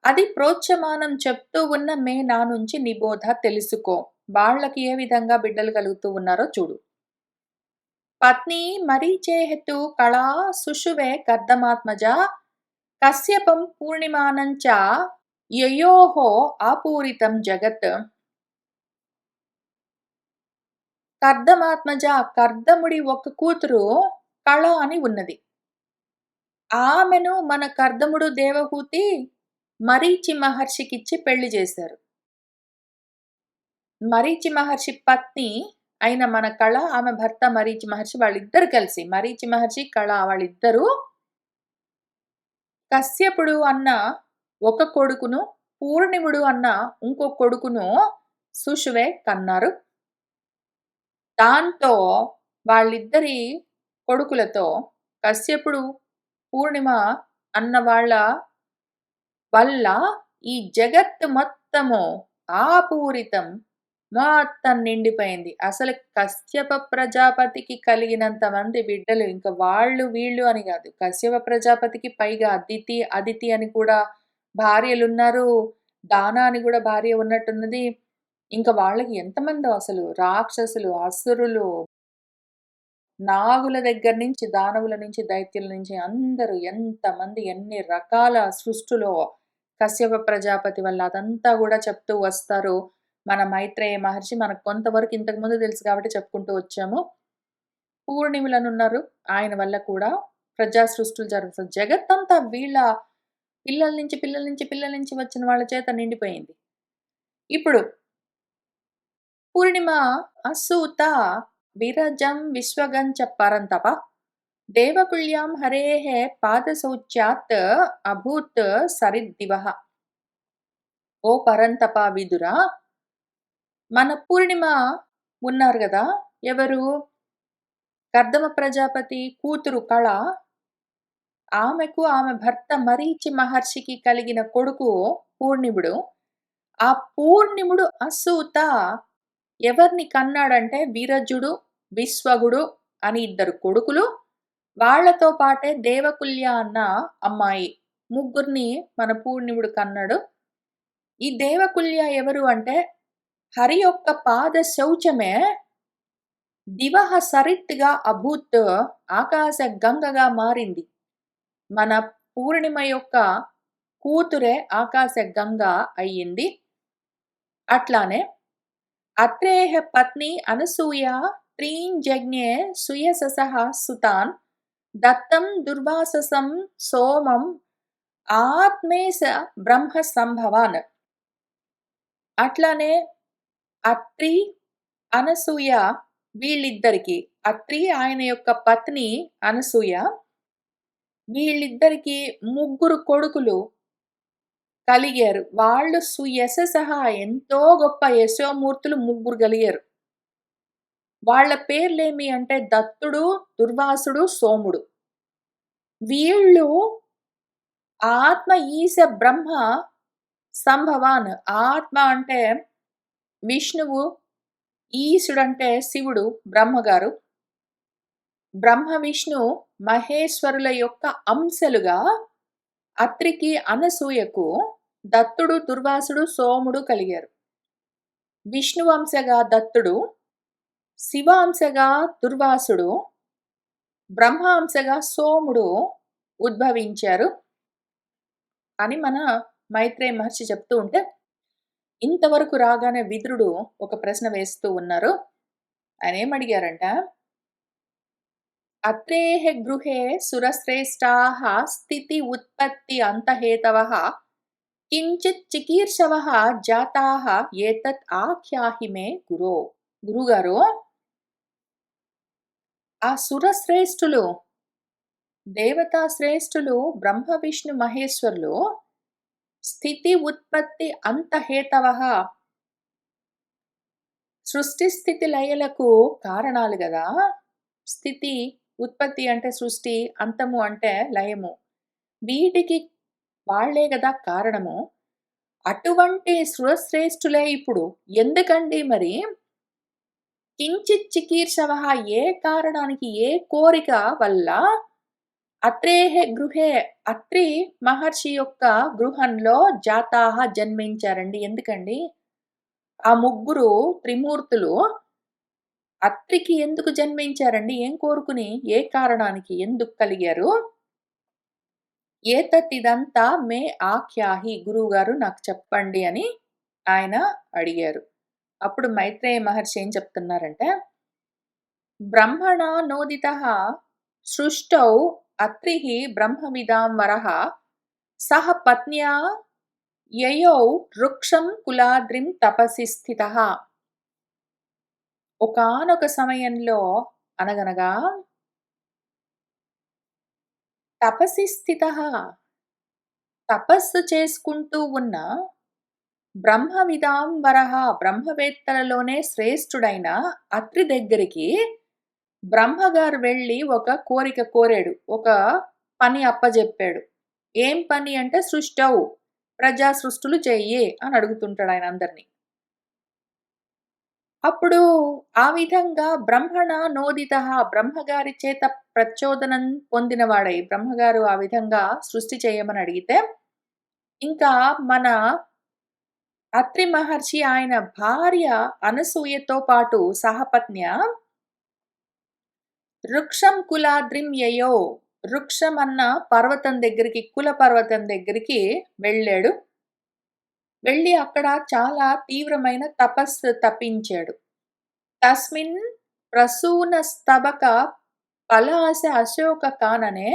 అది ప్రోచ్యమానం చెప్తూ ఉన్న మే నా నుంచి నిబోధ తెలుసుకో. వాళ్ళకి ఏ విధంగా బిడ్డలు కలుగుతూ ఉన్నారో చూడు. పత్ని మరీచేహతు కళా సుషువే కర్దమాత్మజ కశ్యపం పూర్ణిమానంచ యయోః ఆపూరితం జగత్. కర్దమాత్మజ, కర్దముడి ఒక కూతురు కళ అని ఉన్నది. ఆమెను మన కర్దముడు దేవహూతి మరీచి మహర్షికిచ్చి పెళ్లి చేశారు. మరీచి మహర్షి పత్ని అయిన మన కళ, ఆమె భర్త మరీచి మహర్షి, వాళ్ళిద్దరు కలిసి, మరీచి మహర్షి, కళ వాళ్ళిద్దరూ కశ్యపుడు అన్న ఒక కొడుకును, పూర్ణిముడు అన్న ఇంకో కొడుకును సుషువే కన్నారు. దాంతో వాళ్ళిద్దరి కొడుకులతో కశ్యపుడు, పూర్ణిమ అన్న వాళ్ళ వల్ల ఈ జగత్తు మొత్తము ఆపూరితం మొత్తం నిండిపోయింది. అసలు కశ్యప ప్రజాపతికి కలిగినంత మంది బిడ్డలు ఇంక వాళ్ళు వీళ్ళు అని కాదు. కశ్యప ప్రజాపతికి పైగా అదితి అని కూడా భార్యలున్నారు. దాన అని కూడా భార్య ఉన్నట్టున్నది. ఇంక వాళ్ళకి ఎంతమందో అసలు రాక్షసులు, అసురులు, నాగుల దగ్గర నుంచి, దానవుల నుంచి, దైత్యుల నుంచి అందరూ ఎంతమంది, ఎన్ని రకాల సృష్టిలో కశ్యప ప్రజాపతి వల్ల అదంతా కూడా చెప్తూ వస్తారు మన మైత్రేయ మహర్షి. మనకు కొంతవరకు ఇంతకుముందు తెలుసు కాబట్టి చెప్పుకుంటూ వచ్చాము. పూర్ణిములనున్నారు, ఆయన వల్ల కూడా ప్రజా సృష్టులు జరుగుతుంది. జగత్తంతా వీళ్ళ పిల్లల నుంచి, పిల్లల నుంచి, పిల్లల నుంచి వచ్చిన వాళ్ళ చేత నిండిపోయింది. ఇప్పుడు పూర్ణిమ అసూత విరజం విశ్వగంచ పరంతప దేవకుల్యాం హరేః పాదశౌచ్యాత్ అభూత్ సరిద్దివః. ఓ పరంతప విదురా, మన పూర్ణిమ ఉన్నారు గదా, ఎవరు? కర్దమ ప్రజాపతి కూతురు కళ. ఆమెకు ఆమె భర్త మరీచి మహర్షికి కలిగిన కొడుకు పూర్ణిముడు. ఆ పూర్ణిముడు అసూత ఎవరిని కన్నాడంటే విరజుడు, విశ్వగుడు అని 2 కొడుకులు. వాళ్లతో పాటే దేవకుల్య అన్న అమ్మాయి, ముగ్గురిని మన పూర్ణిముడు కన్నాడు. ఈ దేవకుల్య ఎవరు అంటే హరి యొక్క పాద శౌచమే దివహ సరిత్గా అభూత్, ఆకాశ గంగగా మారింది. మన పూర్ణిమ యొక్క కూతురే ఆకాశ గంగ అయ్యింది. అట్లానే అత్రేహ పత్ని అనసూయ త్రీన్ జజ్ఞే సుయససః సుతాన్ దత్తం దుర్వాససం సోమం ఆత్మేశ బ్రహ్మ సంభవాన్. అట్లానే అత్రి, అనసూయ వీళ్ళిద్దరికి, అత్రి ఆయన యొక్క పత్ని అనసూయ, వీళ్ళిద్దరికి ముగ్గురు కొడుకులు కలిగారు. వాళ్ళు సుయశసః, ఎంతో గొప్ప యశోమూర్తులు ముగ్గురు కలిగారు. వాళ్ళ పేర్లేమి అంటే దత్తుడు, దుర్వాసుడు, సోముడు. వీళ్ళు ఆత్మ ఈశ బ్రహ్మ సంభవాన్. ఆత్మ అంటే విష్ణువు, ఈశుడంటే శివుడు, బ్రహ్మగారు. బ్రహ్మ విష్ణు మహేశ్వరుల యొక్క అంశలుగా అత్రికి, అనసూయకు దత్తుడు, దుర్వాసుడు, సోముడు కలిగారు. విష్ణువంశగా దత్తుడు, శివాంశగా దుర్వాసుడు, బ్రహ్మాంశగా సోముడు ఉద్భవించారు అని మన మైత్రేయ మహర్షి చెప్తూ ఉంటే, ఇంతవరకు రాగానే విదురుడు ఒక ప్రశ్న వేస్తూ ఉన్నారు. ఆయన ఏమడిగారంట, అత్రేహ గృహే సురశ్రేష్టాః స్థితి ఉత్పత్తి అంతహేతవః కించిత్ చికీర్షవః జాతాః ఏతత్ ఆఖ్యాహి మే గురో. గురుగారు, ఆ సురశ్రేష్ఠులు, దేవతా శ్రేష్ఠులు, బ్రహ్మ విష్ణు మహేశ్వరులు స్థితి ఉత్పత్తి అంతహేతవః, సృష్టి స్థితి లయలకు కారణాలు గదా. స్థితి, ఉత్పత్తి అంటే సృష్టి, అంతము అంటే లయము. వీటికి వాళ్లే గదా కారణము. అటువంటి సురశ్రేష్ఠులే ఇప్పుడు ఎందుకండి మరి కించిత్ చికీర్షవః, ఏ కారణానికి, ఏ కోరిక వల్ల అత్రేహ గృహే, అత్రి మహర్షి యొక్క గృహంలో జాతాహ జన్మించారండి. ఎందుకండి ఆ ముగ్గురు త్రిమూర్తులు అత్రికి ఎందుకు జన్మించారండి? ఏం కోరుకుని, ఏ కారణానికి, ఎందుకు కలిగారు? ఏతత్ ఇదంతా మే ఆఖ్యాహి, గురువుగారు నాకు చెప్పండి అని ఆయన అడిగారు. అప్పుడు మైత్రేయ మహర్షి ఏం చెప్తున్నారంటే, బ్రహ్మణా నోదితః సృష్టౌ అత్రిః బ్రహ్మవిదాంబరః సహ పత్న్యా యయౌ వృక్షం కులాద్రిం తపసి స్థితః. ఒకానొక సమయంలో అనగనగా తపసి స్థితః, తపస్సు చేసుకుంటూ ఉన్న బ్రహ్మ విదాంబరః, బ్రహ్మవేత్తలలోనే శ్రేష్ఠుడైన అత్రి దగ్గరికి బ్రహ్మగారు వెళ్ళి ఒక కోరిక కోరాడు. ఒక పని అప్పజెప్పాడు. ఏం పని అంటే సృష్టౌ, ప్రజా సృష్టులు చెయ్యి అని అడుగుతుంటాడు ఆయన అందరినీ. అప్పుడు ఆ విధంగా బ్రహ్మణ నోదితః, బ్రహ్మగారి చేత ప్రచోదనం పొందినవాడై, బ్రహ్మగారు ఆ విధంగా సృష్టి చేయమని అడిగితే, ఇంకా మన అత్రి మహర్షి ఆయన భార్య అనసూయతో పాటు సహపత్న్య వృక్షం కులాద్రిం యయో, వృక్షం అన్న పర్వతం దగ్గరికి, కుల పర్వతం దగ్గరికి వెళ్ళాడు. వెళ్ళి అక్కడ చాలా తీవ్రమైన తపస్సు తపించాడు. తస్మిన్ ప్రసూన స్తబక పలాస అశోక కాననే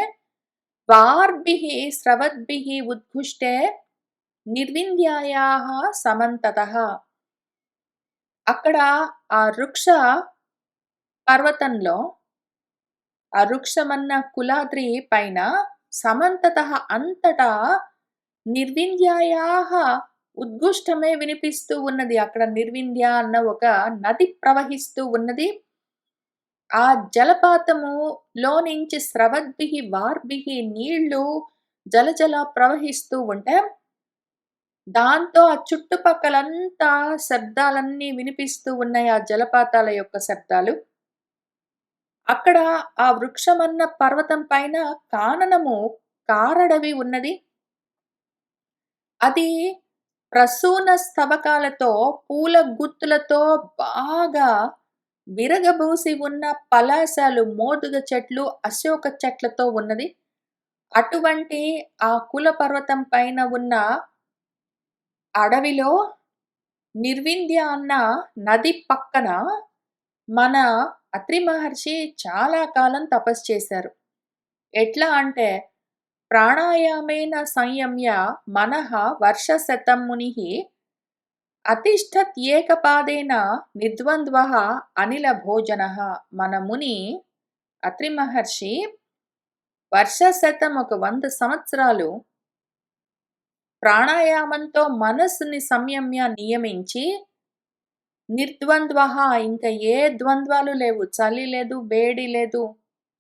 వార్భిః స్రవద్భిః ఉద్ఘుష్టే నిర్వింధ్యాయాః సమంతతః. అక్కడ ఆ వృక్ష పర్వతంలో, ఆ వృక్షమన్న కులాద్రి పైన సమంతతః అంతటా నిర్వింధ్యాయాః ఉద్ఘుష్టమే వినిపిస్తూ ఉన్నది. అక్కడ నిర్వింధ్య అన్న ఒక నది ప్రవహిస్తూ ఉన్నది. ఆ జలపాతములో నుంచి స్రవద్భిః వార్భిః నీళ్లు జలజల ప్రవహిస్తూ ఉంటే, దాంతో ఆ చుట్టుపక్కలంతా శబ్దాలన్నీ వినిపిస్తూ ఉన్నాయి, ఆ జలపాతాల యొక్క శబ్దాలు. అక్కడ ఆ వృక్షమన్న పర్వతం పైన కాననము, కారడవి ఉన్నది. అది ప్రసూన స్తబకాలతో, పూల గుత్తులతో బాగా విరగబూసి ఉన్న పలాసలు, మోదుగ చెట్లు, అశోక చెట్లతో ఉన్నది. అటువంటి ఆ కుల పర్వతం పైన ఉన్న అడవిలో నిర్వింధ్య అన్న నది పక్కన మన అత్రి మహర్షి చాలా కాలం తపస్సు చేశారు. ఎట్లా అంటే ప్రాణాయామేన సంయమ్య మనః వర్షశతం మునిః అతిష్ఠత్ ఏకపాదేన నిర్ద్వంద్వః అనిల భోజనః. మన ముని అత్రి మహర్షి వర్షశతం ఒక 100 సంవత్సరాలు ప్రాణాయామంతో మనస్సుని సంయమ్య నియమించి నిర్ద్వంద్వః ఇంక ఏ ద్వంద్వాలు లేవు. చలి లేదు, వేడి లేదు,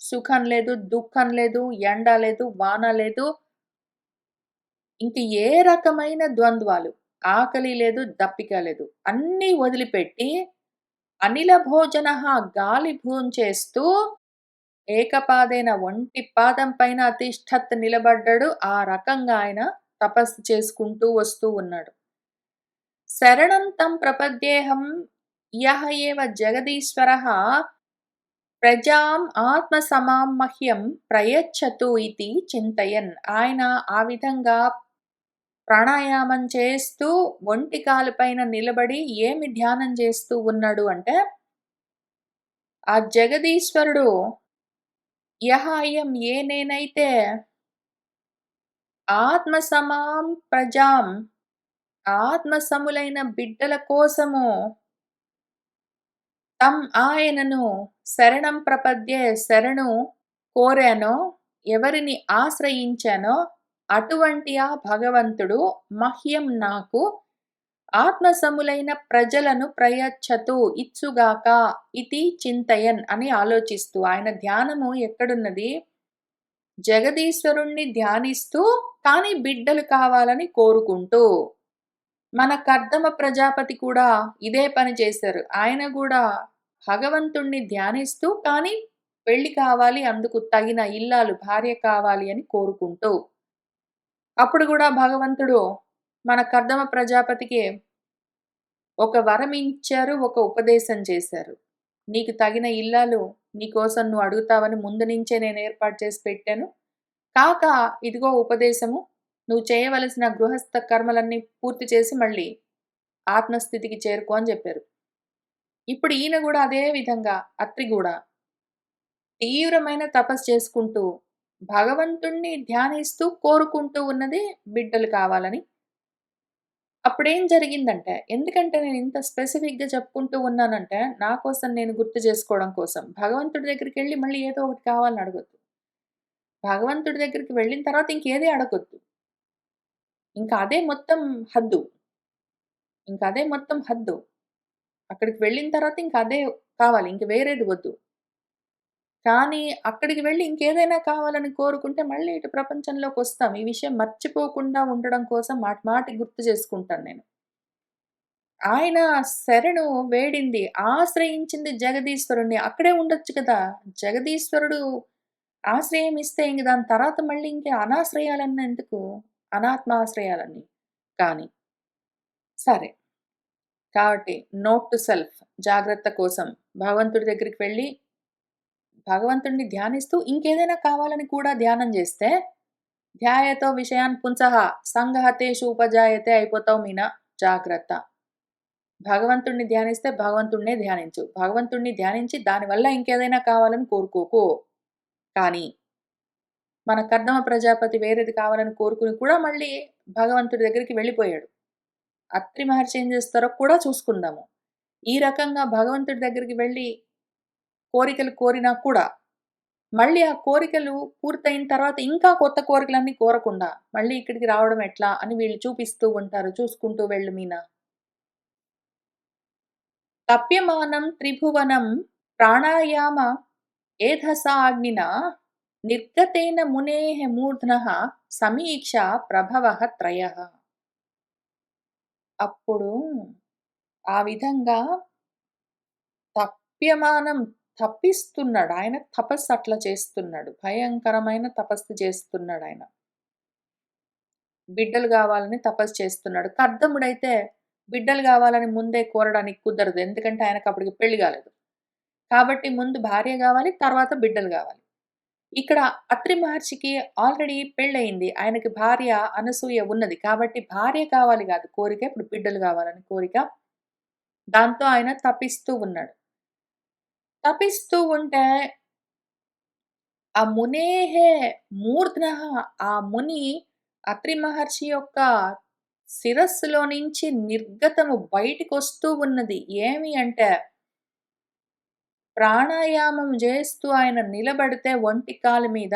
సుఖం లేదు, దుఃఖం లేదు, ఎండ లేదు, వాన లేదు. ఇంక ఏ రకమైన ద్వంద్వాలు, ఆకలి లేదు, దప్పిక లేదు. అన్నీ వదిలిపెట్టి అనిల భోజనః గాలి భోంచేస్తూ ఏకపాదైన ఒంటి పాదం పైన అతిష్ఠత్ నిలబడ్డాడు. ఆ రకంగా ఆయన తపస్సు చేసుకుంటూ వస్తూ ఉన్నాడు. శరణం తం ప్రపద్యేహం యః ఏవ జగదీశ్వరః ప్రజాం ఆత్మ సమాం మహ్యం ప్రయచ్చతు ఇతి చింతయన్. ఆయన ఆ విధంగా ప్రాణాయామం చేస్తూ ఒంటి కాలు పైన నిలబడి ఏమి ధ్యానం చేస్తూ ఉన్నాడు అంటే, ఆ జగదీశ్వరుడు యః అయం ఏ నేనైతే ఆత్మ సమాం ప్రజాం ఆత్మ సములైన బిడ్డల కోసము తం ఆయనను శరణం ప్రపద్యే శరణు కోరానో, ఎవరిని ఆశ్రయించానో అటువంటి ఆ భగవంతుడు మహ్యం నాకు ఆత్మసములైన ప్రజలను ప్రయచ్చతు ఇచ్చుగాక ఇతి చింతయన్ అని ఆలోచిస్తూ ఆయన ధ్యానము ఎక్కడున్నది? జగదీశ్వరుణ్ణి ధ్యానిస్తూ కానీ బిడ్డలు కావాలని కోరుకుంటూ. మన కర్దమ ప్రజాపతి కూడా ఇదే పని చేశారు. ఆయన గూడా భగవంతుణ్ణి ధ్యానిస్తూ కానీ పెళ్లి కావాలి, అందుకు తగిన ఇల్లాలు భార్య కావాలి అని కోరుకుంటూ. అప్పుడు గూడా భగవంతుడు మన కర్దమ ప్రజాపతికి ఒక వరం ఇచ్చారు, ఒక ఉపదేశం చేశారు. నీకు తగిన ఇల్లాలు నీకోసం నువ్వు అడుగుతావని ముందు నుంచే నేను ఏర్పాటు చేసి పెట్టాను. కాక ఇదిగో ఉపదేశము. నువ్వు చేయవలసిన గృహస్థ కర్మలన్నీ పూర్తి చేసి మళ్ళీ ఆత్మస్థితికి చేరుకో అని చెప్పారు. ఇప్పుడు ఈయన గూడా అదే విధంగా అత్రి గూడా తీవ్రమైన తపస్సు చేసుకుంటూ, భగవంతుణ్ణి ధ్యానిస్తూ కోరుకుంటూ ఉన్నది బిడ్డలు కావాలని. అప్పుడేం జరిగిందంటే, ఎందుకంటే నేను ఇంత స్పెసిఫిక్‌గా చెప్పుకుంటూ ఉన్నానంటే, నా కోసం నేను గుర్తు చేసుకోవడం కోసం. భగవంతుడి దగ్గరికెళ్ళి మళ్ళీ ఏదో ఒకటి కావాలని అడగొద్దు. భగవంతుడి దగ్గరికి వెళ్ళిన తర్వాత ఇంకేది అడగొద్దు. ఇంక అదే మొత్తం హద్దు. ఇంక అదే మొత్తం హద్దు. అక్కడికి వెళ్ళిన తర్వాత ఇంక అదే కావాలి. ఇంక వేరేది వద్దు. కానీ అక్కడికి వెళ్లి ఇంకేదైనా కావాలని కోరుకుంటే మళ్ళీ ఇటు ప్రపంచంలోకొస్తాం. ఈ విషయం మర్చిపోకుండా ఉండడం కోసం మాటి మాటికి గుర్తు చేసుకుంటాను నేను. ఆయన శరణు వేడింది, ఆశ్రయించింది జగదీశ్వరుడిని. అక్కడే ఉండొచ్చు కదా! జగదీశ్వరుడు ఆశ్రయం ఇస్తే ఇంక దాని తర్వాత మళ్ళీ ఇంక అనాశ్రయాలన్నీ ఎందుకు? అనాత్మాశ్రయాలన్నీ. కానీ సరే. కాబట్టి నోట్ టు సెల్ఫ్ జాగ్రత్త కోసం భగవంతుడి దగ్గరికి వెళ్లి భగవంతుడిని ధ్యానిస్తూ ఇంకేదైనా కావాలని కూడా ధ్యానం చేస్తే, ధ్యాయతో విషయాన్ పుంసః సంఘహతేషు ఉపజాయతే అయిపోతావు మీనా జాగ్రత్త. భగవంతుడిని ధ్యానిస్తే భగవంతుడినే ధ్యానించు. భగవంతుడిని ధ్యానించి దానివల్ల ఇంకేదైనా కావాలని కోరుకోకు. కానీ మన కర్దమ ప్రజాపతి వేరేది కావాలని కోరుకుని కూడా మళ్ళీ భగవంతుడి దగ్గరికి వెళ్ళిపోయాడు. అత్రి మహర్షి ఏం చేస్తారో కూడా చూసుకుందాము. ఈ రకంగా భగవంతుడి దగ్గరికి వెళ్ళి కోరికలు కోరినా కూడా మళ్ళీ ఆ కోరికలు పూర్తయిన తర్వాత ఇంకా కొత్త కోరికలన్నీ కోరకుండా మళ్ళీ ఇక్కడికి రావడం ఎట్లా అని వీళ్ళు చూపిస్తూ ఉంటారు. చూసుకుంటూ వెళ్ళు మీనా. తప్యమానం త్రిభువనం ప్రాణాయామ ఏధసా అగ్నినా నిర్గతేన మునేః మూర్ధ్నః సమీక్ష ప్రభవః త్రయః. అప్పుడు ఆ విధంగా తప్యమానం తప్పిస్తున్నాడు. ఆయన తపస్సు అట్లా చేస్తున్నాడు. భయంకరమైన తపస్సు చేస్తున్నాడాయన. బిడ్డలు గావాలని తపస్సు చేస్తున్నాడు. కర్దముడైతే బిడ్డలు గావాలని ముందే కోరడానికి కుదరదు. ఎందుకంటే ఆయనకప్పటికి పెళ్లి గాలేదు. కాబట్టి ముందు భార్య గావాలి, తర్వాత బిడ్డలు గావాలి. ఇక్కడ అత్రి మహర్షికి ఆల్రెడీ పెళ్లయింది. ఆయనకి భార్య అనసూయ ఉన్నది. కాబట్టి భార్య కావాలి గాదు కోరిక. ఇప్పుడు బిడ్డలు గావాలని కోరిక. దాంతో ఆయన తపిస్తూ ఉన్నాడు. తపిస్తూ ఉంటే ఆ మునేహ మూర్ధ్నః, ఆ ముని అత్రి మహర్షి యొక్క శిరస్సులో నుంచి నిర్గతము బయటికొస్తూ ఉన్నది. ఏమి అంటే ప్రాణాయామం జేస్తూ ఆయన నిలబడితే ఒంటి కాలు మీద,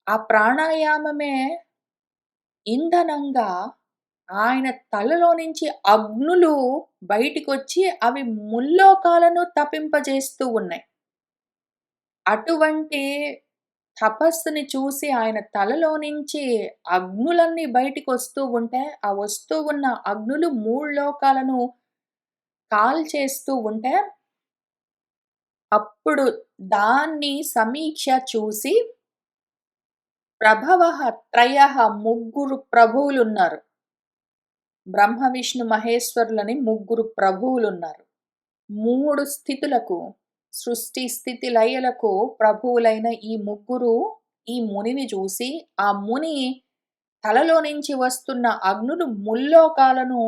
ఆ ప్రాణాయామమే ఇంధనంగా ఆయన తలలో నుంచి అగ్నులు బయటికొచ్చి అవి ముల్లోకాలను తపింపజేస్తూ ఉన్నాయి. అటువంటి తపస్సుని చూసి ఆయన తలలో నుంచి అగ్నులన్నీ బయటికొస్తూ ఉంటే, ఆ వస్తూ ఉన్న అగ్నులు 3 లోకాలను కాల్చేస్తూ ఉంటే, అప్పుడు దాన్ని సమీక్ష చూసి ప్రభవః త్రయః, ముగ్గురు ప్రభువులున్నారు. బ్రహ్మ, విష్ణు, మహేశ్వరులని ముగ్గురు ప్రభువులున్నారు. 3 స్థితులకు, సృష్టి, స్థితి, లయలకు ప్రభువులైన ఈ ముగ్గురు ఈ మునిని చూసి, ఆ ముని తలలో నుంచి వస్తున్న అగ్నులు ముల్లోకాలను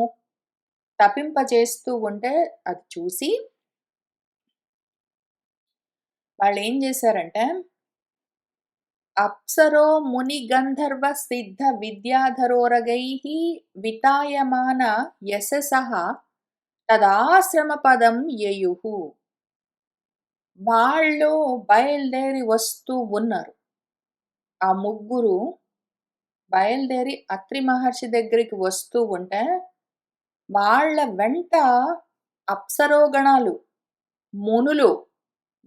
తపింపజేస్తూ ఉంటే అది చూసి వాళ్ళేం జేశారంటే, అప్సరో ముని గంధర్వ సిద్ధ విద్యాధరోరగైః వితాయమాన యశసః తదాశ్రమ పదం యయుః. వాళ్ళు బయలుదేరి వస్తూ ఉన్నారు. ఆ ముగ్గురు బయలుదేరి అత్రి మహర్షి దగ్గరికి వస్తూ ఉంటే, వాళ్ళ వెంట అప్సరోగణాలు, మునులు,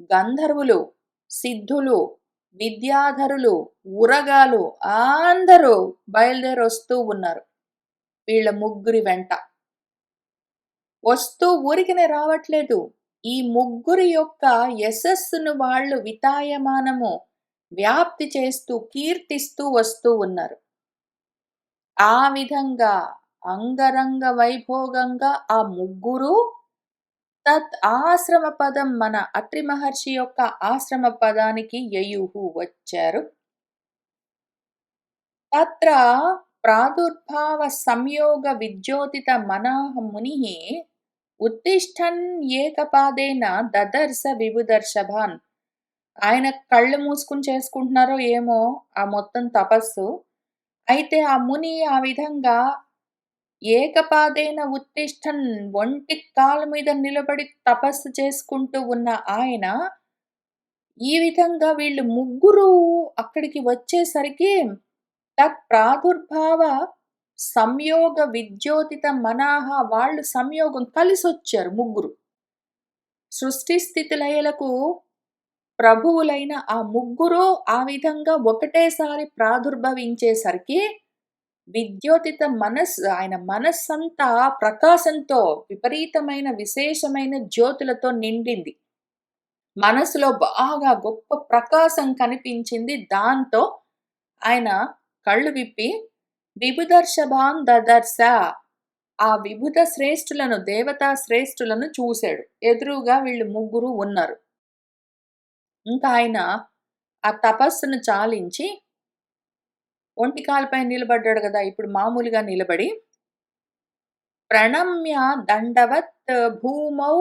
గంధర్వులు, సిద్ధులు, విద్యాధరులు, ఉరగాలు అందరూ బయలుదేరొస్తూ ఉన్నారు. వీళ్ళ ముగ్గురి వెంట. వస్తూ ఊరికనే రావట్లేదు. ఈ ముగ్గురి యొక్క యశస్సును వాళ్ళు వితాయమానము వ్యాప్తి చేస్తూ, కీర్తిస్తూ వస్తూ ఉన్నారు. ఆ విధంగా అంగరంగ వైభోగంగా ఆ ముగ్గురు తత్ ఆశ్రమ పదం, మన అత్రి మహర్షి యొక్క ఆశ్రమ పదానికి యయుహు వచ్చారు. తత్ర ప్రాదుర్భావ సంయోగ విద్యోతిత మనః మునిః ఉత్తిష్టన్ ఏకపాదేన దదర్శ విభుదర్షభాన్. ఆయన కళ్ళు మూసుకుని చేసుకుంటున్నారో ఏమో ఆ మొత్తం తపస్సు. అయితే ఆ ముని ఆ విధంగా ఏకపాదేన ఉత్తిష్టన్, ఒంటి కాలు మీద నిలబడి తపస్సు చేసుకుంటూ ఉన్న ఆయన, ఈ విధంగా వీళ్ళు ముగ్గురు అక్కడికి వచ్చేసరికి తత్ ప్రాదుర్భావ సంయోగ విద్యోతిత మనాహ, వాళ్ళు సంయోగం కలిసొచ్చారు ముగ్గురు. సృష్టి స్థితి లయలకు ప్రభువులైన ఆ ముగ్గురు ఆ విధంగా ఒకటేసారి ప్రాదుర్భవించేసరికి విద్యోతిత ఆయన మనస్సంతా ప్రకాశంతో, విపరీతమైన విశేషమైన జ్యోతులతో నిండింది. మనసులో బాగా గొప్ప ప్రకాశం కనిపించింది. దాంతో ఆయన కళ్ళు విప్పి విభుదర్షభాన్ దదర్శ, ఆ విభుద శ్రేష్ఠులను, దేవతా శ్రేష్ఠులను చూశాడు. ఎదురుగా వీళ్ళు ముగ్గురు ఉన్నారు. ఇంకా ఆయన ఆ తపస్సును చాలించి ఒంటి కాలుపై నిలబడ్డాడు గదా! ఇప్పుడు మామూలుగా నిలబడి ప్రణమ్య దండవత్ భూమౌ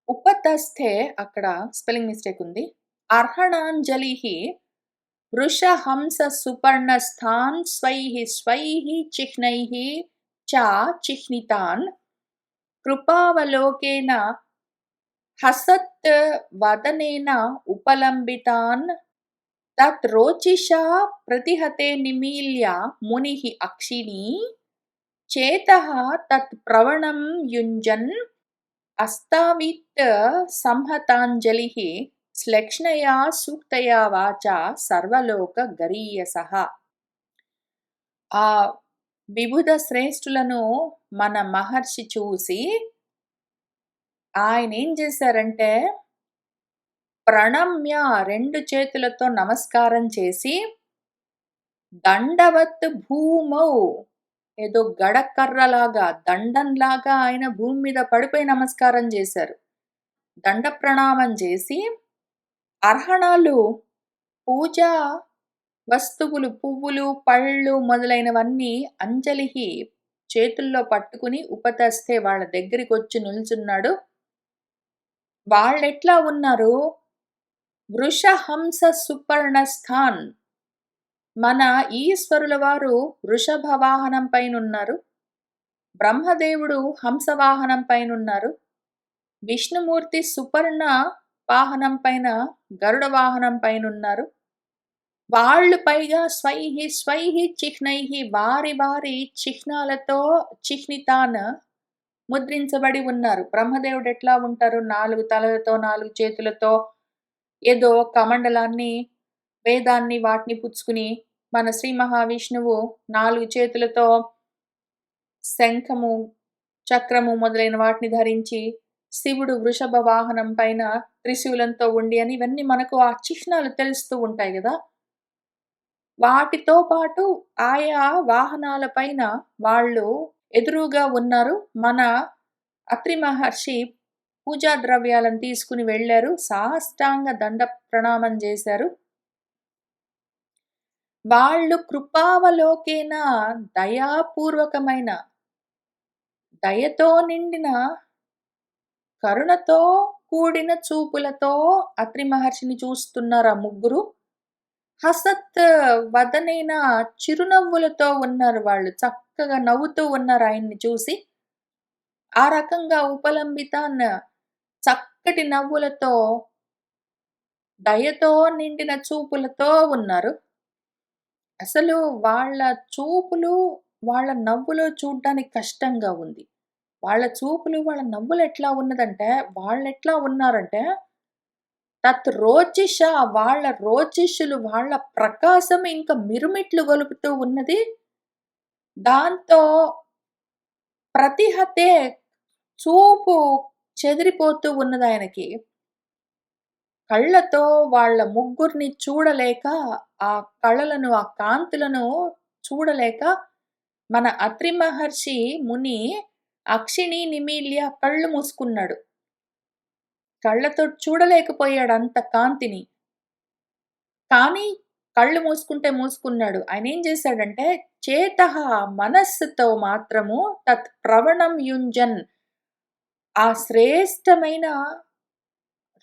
ఉపతస్థే, అక్కడ స్పెల్లింగ్ మిస్టేక్ ఉంది. అర్హణాంజలిః వృషహంస సుపర్ణస్థాన్ స్వైః స్వైః చిహ్నైః చ చిహ్నితాన్ కృపావలోకేన హసత్ వదనేన ఉపలంబితాన్ తత్ రోచిషా ప్రతిహతే నిమీల్య మునిః అక్షిణీ చేతః తత్ ప్రవణం యుంజన్ అస్తావిత్ సంహతాంజలిః శ్లేక్ష్ణయా సూక్తయా వాచా సర్వలోక గరీయసః. ఆ విభుద శ్రేష్ఠులను మన మహర్షి చూసి ఆయన ఏం చేశారంటే, ప్రణమ్య 2 చేతులతో నమస్కారం చేసి దండవత్ భూమౌ, ఏదో గడకర్రలాగా దండంలాగా ఆయన భూమి మీద పడిపోయి నమస్కారం చేశారు. దండ ప్రణామం చేసి అర్హణాలు పూజా వస్తువులు, పువ్వులు, పళ్ళు మొదలైనవన్నీ అంజలికి చేతుల్లో పట్టుకుని ఉపతస్తే వాళ్ళ దగ్గరికొచ్చి నిల్చున్నాడు. వాళ్ళెట్లా ఉన్నారు? వృషహంస సుపర్ణస్థాన్, మన ఈశ్వరుల వారు వృషభ వాహనం పైనున్నారు. బ్రహ్మదేవుడు హంస వాహనం పైనున్నారు. విష్ణుమూర్తి సుపర్ణ వాహనం పైన గరుడ వాహనం పైనున్నారు. వాళ్ళు పైగా స్వైహి స్వైహి చిహ్నైహి, వారి వారి చిహ్నాలతో చిహ్నితాన్ ముద్రించబడి ఉన్నారు. బ్రహ్మదేవుడు ఎట్లా ఉంటారు? 4 తలలతో, 4 చేతులతో, ఏదో కమండలాన్ని, వేదాన్ని వాటిని పుచ్చుకుని, మన శ్రీ మహావిష్ణువు 4 చేతులతో శంఖము, చక్రము మొదలైన వాటిని ధరించి, శివుడు వృషభ వాహనం పైన త్రిశూలంతో ఉండి అని ఇవన్నీ మనకు ఆ చిహ్నాలు తెలుస్తూ ఉంటాయి గదా! వాటితో పాటు ఆయా వాహనాల పైన వాళ్ళు ఎదురుగా ఉన్నారు. మన అత్రి మహర్షి పూజా ద్రవ్యాలను తీసుకుని వెళ్లారు. సాష్టాంగ దండ ప్రణామం చేశారు. వాళ్ళు కృపావలోకేన, దయాపూర్వకమైన, దయతో నిండిన, కరుణతో కూడిన చూపులతో అత్రి మహర్షిని చూస్తున్నారు ఆ ముగ్గురు. హసత్ వదనైన, చిరునవ్వులతో ఉన్నారు వాళ్ళు. చక్కగా నవ్వుతూ ఉన్నారు ఆయన్ని చూసి. ఆ రకంగా ఉపలంబితాన్, చక్కటి నవ్వులతో, దయతో నిండిన చూపులతో ఉన్నారు. అసలు వాళ్ళ చూపులు, వాళ్ళ నవ్వులు చూడ్డానికి కష్టంగా ఉంది. వాళ్ళ చూపులు, వాళ్ళ నవ్వులు ఎట్లా ఉన్నదంటే, వాళ్ళెట్లా ఉన్నారంటే, తత్ రోచిష, వాళ్ళ రోచిష్షులు, వాళ్ళ ప్రకాశం ఇంక మిరుమిట్లు గొలుపుతూ ఉన్నది. దాంతో ప్రతిహతే, చూపు చెదిరిపోతూ ఉన్నదాయనకి. కళ్ళతో వాళ్ళ ముగ్గురిని చూడలేక, ఆ కళలను, ఆ కాంతులను చూడలేక, మన అత్రి మహర్షి ముని అక్షిణి నిమీల్య కళ్ళు మూసుకున్నాడు. కళ్ళతోటి చూడలేకపోయాడు అంత కాంతిని. కానీ కళ్ళు మూసుకుంటే మూసుకున్నాడు. ఆయనేం చేశాడంటే, చేతః, మనస్సుతో మాత్రము తత్ ప్రవణం యుంజన్, ఆ శ్రేష్టమైన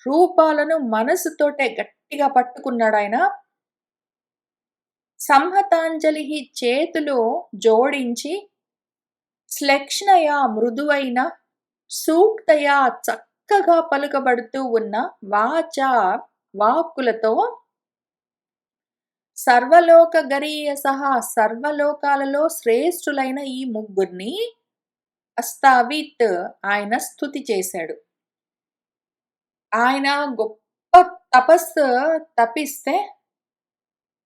రూపాలను మనసుతోటే గట్టిగా పట్టుకున్నాడాయన. సంహతాంజలిహి, చేతులు జోడించి, శ్లక్ష్ణయ, మృదువైన, సూక్తయ, చక్కగా పలుకబడుతూ ఉన్న, వాచా, వాక్కులతో, సర్వలోక గరీయసః, సర్వలోకాలలో శ్రేష్ఠులైన ఈ ముగ్గురిని అస్తావిత్, ఆయన స్తుతి చేశాడు. ఆయన గొప్ప తపస్సు తపిస్తే,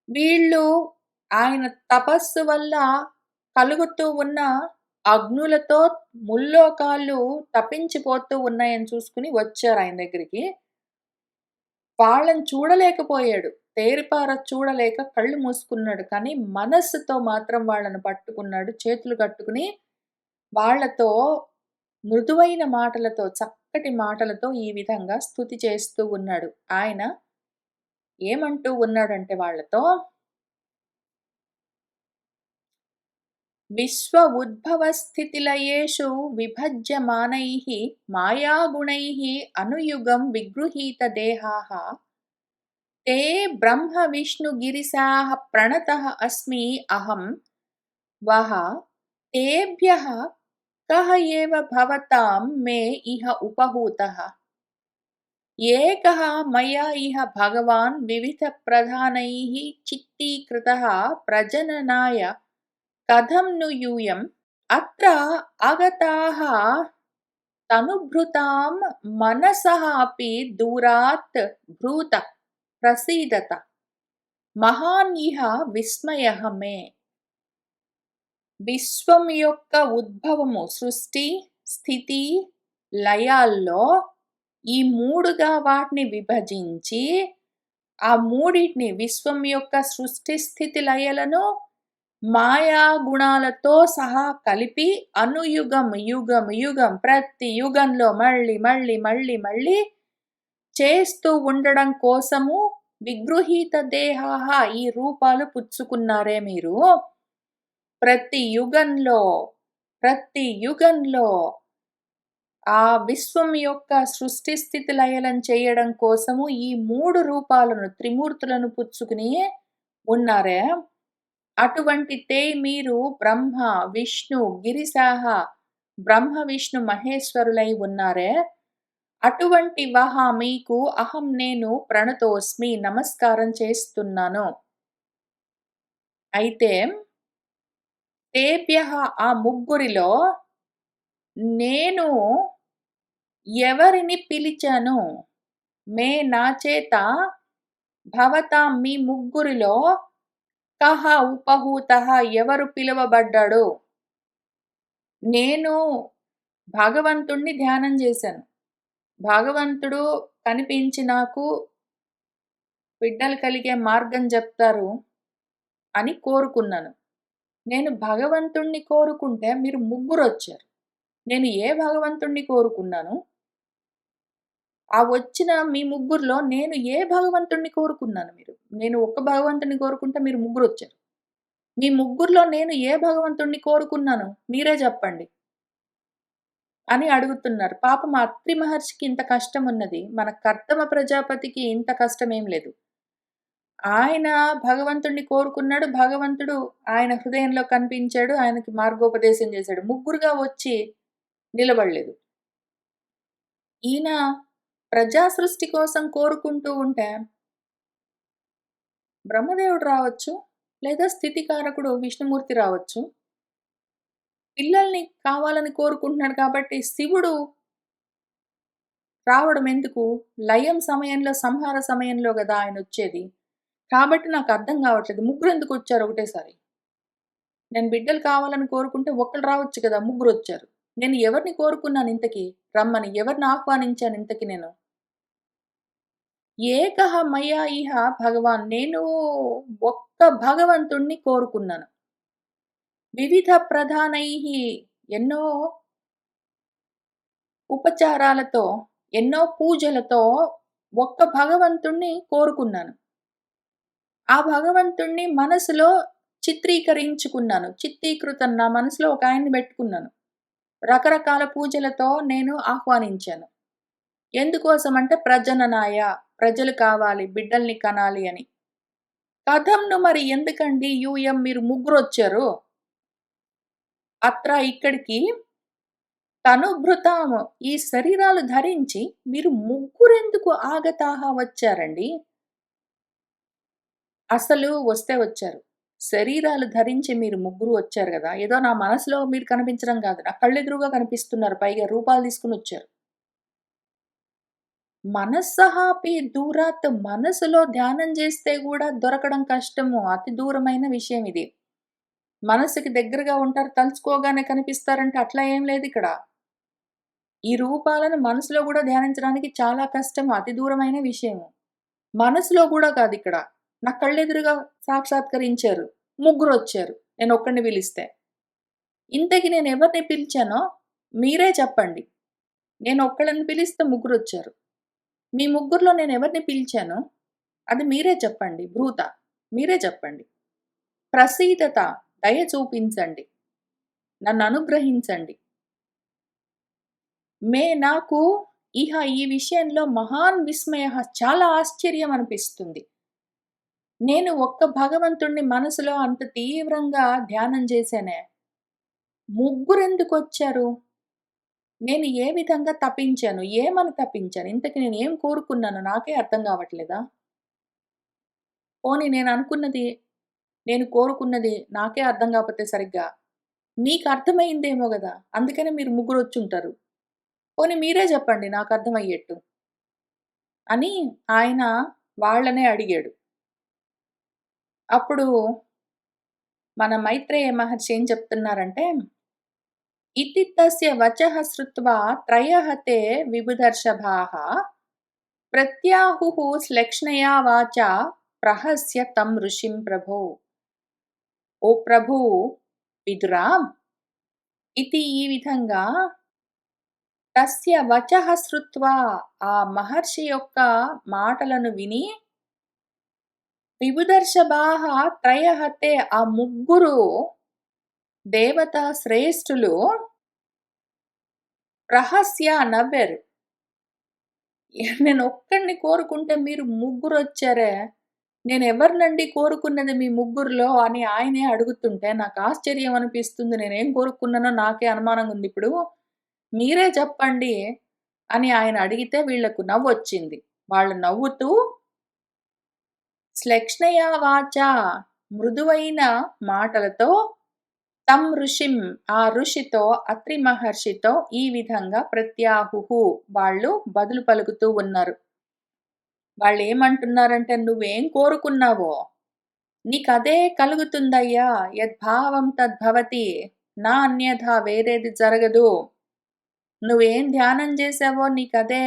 వీళ్ళు ఆయన తపస్సు వల్ల కలుగుతూ ఉన్న అగ్నులతో ముల్లోకాలు తపించిపోతూ ఉన్నాయని చూసుకుని వచ్చారు ఆయన దగ్గరికి. వాళ్ళని చూడలేకపోయాడు. తేరిపార చూడలేక కళ్ళు మూసుకున్నాడు. కానీ మనస్సుతో మాత్రం వాళ్ళను పట్టుకున్నాడు. చేతులు కట్టుకుని వాళ్ళతో మృదువైన మాటలతో, చక్కటి మాటలతో ఈ విధంగా స్తుతి చేస్తూ ఉన్నాడు. ఆయన ఏమంటూ ఉన్నాడంటే వాళ్ళతో, విశ్వ ఉద్భవ స్థితిలయేషు విభజ్యమానైః మాయాగుణైః అనుయుగం విగృహీత దేహాః తే బ్రహ్మ విష్ణు గిరిశాః ప్రణతః అస్మి అహం వః తేభ్యః కః ఏవ భవతాం మే ఇహ ఉపహూతః ఏకః మయా ఇహ భగవాన్ వివిధ ప్రధానైః చిత్తీకృతః ప్రజననాయ కథం ను యూయం అత్ర ఆగతాః తనుభృతాం మనసః అపి దూరాత్ భ్రూత ప్రసీదత మహాన్ ఇహ విస్మయః మే. విశ్వం యొక్క ఉద్భవము, సృష్టి, స్థితి, లయాల్లో ఈ మూడుగా వాటిని విభజించి ఆ మూడిటిని విశ్వం యొక్క సృష్టి స్థితి లయలను మాయా గుణాలతో సహా కలిపి అనుయుగం యుగం యుగం ప్రతి యుగంలో మళ్ళీ మళ్ళీ మళ్ళీ మళ్ళీ చేస్తూ ఉండడం కోసము విగృహీత దేహాహ ఈ రూపాలు పుచ్చుకున్నారే మీరు. ప్రతి యుగంలో, ప్రతి యుగంలో ఆ విశ్వం యొక్క సృష్టి స్థితి లయలను చేయడం కోసము ఈ 3 రూపాలను, త్రిమూర్తులను పుచ్చుకుని ఉన్నారే. అటువంటి మీరు బ్రహ్మ, విష్ణు, గిరిశాహ, బ్రహ్మ, విష్ణు, మహేశ్వరులై ఉన్నారే. అటువంటి మీకు అహం నేను ప్రణతోస్మి నమస్కారం చేస్తున్నాను. అయితే తేభ్యః ఆ ముగ్గురిలో నేను ఎవరిని పిలిచాను? నా చేత భవతాం మీ ముగ్గురిలో కః ఉపహూతః ఎవరు పిలువబడ్డాడు? నేను భగవంతుడిని ధ్యానం చేశాను. భగవంతుడు కనిపించి నాకు బిడ్డలు కలిగే మార్గం జెప్తారు అని కోరుకున్నాను. నేను భగవంతుడిని కోరుకుంటే మీరు ముగ్గురొచ్చారు. నేను ఏ భగవంతుడిని కోరుకున్నాను? ఆ వచ్చిన మీ ముగ్గురిలో నేను ఏ భగవంతుడిని కోరుకున్నాను మీరు? నేను ఒక్క భగవంతుడిని కోరుకుంటే మీరు ముగ్గురొచ్చారు. మీ ముగ్గురిలో నేను ఏ భగవంతుడిని కోరుకున్నాను? మీరే జెప్పండి. అని అడుగుతున్నారు. పాపం అత్రి మహర్షికి ఇంత కష్టమున్నది. మన కర్దమ ప్రజాపతికి ఇంత కష్టమేం లేదు. ఆయన భగవంతుడిని కోరుకున్నాడు. భగవంతుడు ఆయన హృదయంలో కనిపించాడు. ఆయనకి మార్గోపదేశం చేశాడు. ముగ్గురుగా వచ్చి నిలబడలేదు. ఈయన ప్రజా సృష్టి కోసం కోరుకుంటూ ఉంటే బ్రహ్మదేవుడు రావచ్చు. లేదా స్థితికారకుడు విష్ణుమూర్తి రావచ్చు. పిల్లల్ని కావాలని కోరుకుంటున్నాడు కాబట్టి శివుడు రావడం ఎందుకు? లయం సమయంలో, సంహార సమయంలో గదా ఆయనొచ్చేది. కాబట్టి నాకర్థం గావట్లేదు. ముగ్గురెందుకొచ్చారు ఒకటేసారి? నేను బిడ్డలు కావాలని కోరుకుంటే ఒక్కళ్ళు రావచ్చు కదా! ముగ్గురొచ్చారు. నేను ఎవరిని కోరుకున్నాను ఇంతకి రమ్మని? ఎవరిని ఆహ్వానించాను ఇంతకి నేను? ఏకః మయా ఇహ భగవాన్ నేను ఒక్క భగవంతుడిని కోరుకున్నాను. వివిధ ప్రధానైః ఎన్నో ఉపచారాలతో, ఎన్నో పూజలతో ఒక్క భగవంతుడిని కోరుకున్నాను. ఆ భగవంతుడిని మనసులో చిత్రీకరించుకున్నాను. చిత్తీకృతం నా మనసులో ఒక ఆయన్ని పెట్టుకున్నాను. రకరకాల పూజలతో నేను ఆహ్వానించాను. ఎందుకోసమంటే ప్రజననాయ ప్రజలు కావాలి, బిడ్డల్ని కనాలి అని. కథంను మరి ఎందుకండి యూయం మీరు ముగ్గురొచ్చారు? అత్ర ఇక్కడికి తనుభృతాము ఈ శరీరాలు ధరించి మీరు ముగ్గురెందుకు ఆగతాహ వచ్చారండి? అసలు వస్తే వచ్చారు. శరీరాలు ధరించి మీరు ముగ్గురు వచ్చారు గదా! ఏదో నా మనసులో మీరు కనిపించడం గాదు. నా కళ్ళెదురుగా కనిపిస్తున్నారు. పైగా రూపాలు తీసుకొనొచ్చారు. మనస్సహాపి దూరాత్ మనసులో ధ్యానం జేస్తే గూడా దొరకడం కష్టము. అతి దూరమైన విషయం ఇది. మనసుకి దగ్గరగా ఉంటారు. తలుచుకోగానే కనిపిస్తారంటే అట్లా ఏం లేదిక్కడ. ఈ రూపాలను మనసులో గూడా ధ్యానించడానికి చాలా కష్టము. అతి దూరమైన విషయము. మనసులో గూడా కాదిక్కడ. నా కళ్ళెదురుగా సాక్షాత్కరించారు. ముగ్గురొచ్చారు. నేనొక్కడిని పిలిస్తే. ఇంతకి నేనెవరిని పిలిచానో మీరే చెప్పండి. నేనొక్కళ్ళని పిలిస్తే ముగ్గురొచ్చారు. మీ ముగ్గురిలో నేనెవరిని పిలిచానో అది మీరే చెప్పండి. బ్రూత. మీరే చెప్పండి. ప్రసీదత దయ చూపించండి. నన్ననుగ్రహించండి. నాకు ఈ విషయంలో మహాన్ విస్మయః చాలా ఆశ్చర్యం అనిపిస్తుంది. నేను ఒక్క భగవంతుడిని మనసులో అంత తీవ్రంగా ధ్యానం చేశానే. ముగ్గురెందుకొచ్చారు? నేను ఏ విధంగా తపించాను? ఏమని తపించాను? ఇంతకి నేనేం కోరుకున్నాను? నాకే అర్థం కావట్లేదా? పోనీ నేను కోరుకున్నది నాకే అర్థం కాకపోతే సరిగ్గా మీకు అర్థమైందేమో గదా! అందుకనే మీరు ముగ్గురొచ్చుంటారు. పోనీ మీరే చెప్పండి నాకర్థమయ్యేట్టు అని ఆయన వాళ్ళనే అడిగాడు. అప్పుడు మన మైత్రేయ మహర్షి ఏం చెప్తున్నారంటే, ఇతి తస్య వచః శ్రుత్వా త్రయః తే విబుధర్షభాః ప్రత్యాహుః శ్లక్ష్ణయా వాచా ప్రహస్య తం ఋషిం ప్రభో. ఓ ప్రభు విదురా, ఇది ఈ విధంగా తస్య వచః శ్రుత్వా, ఆ మహర్షి యొక్క మాటలను విని, విభుదర్షభాః త్రయః తే, ఆ ముగ్గురు దేవతా శ్రేష్ఠులు ప్రహస్య నవ్వారు. నేను ఒక్కడిని కోరుకుంటే మీరు ముగ్గురొచ్చారే, నేనెవరినండి కోరుకున్నది మీ ముగ్గురిలో అని ఆయనే అడుగుతుంటే నాకు ఆశ్చర్యం అనిపిస్తుంది. నేనేం కోరుకున్నానో నాకే అనుమానంగుందిప్పుడు. మీరే చెప్పండి అని ఆయన అడిగితే వీళ్ళకు నవ్వొచ్చింది. వాళ్ళు నవ్వుతూ శ్లక్ష్ణయా వాచా, మృదువైన మాటలతో, తం ఋషిం, ఆ ఋషితో, అత్రి మహర్షితో ఈ విధంగా ప్రత్యాహుః, వాళ్ళు బదులు పలుకుతూ ఉన్నారు. వాళ్ళేమంటున్నారంటే, నువ్వేం కోరుకున్నావో నీకదే కలుగుతుందయ్యా. యద్భావం తద్భవతి. నా అన్యథా, వేరేది జరగదు. నువ్వేం ధ్యానం చేశావో నీకదే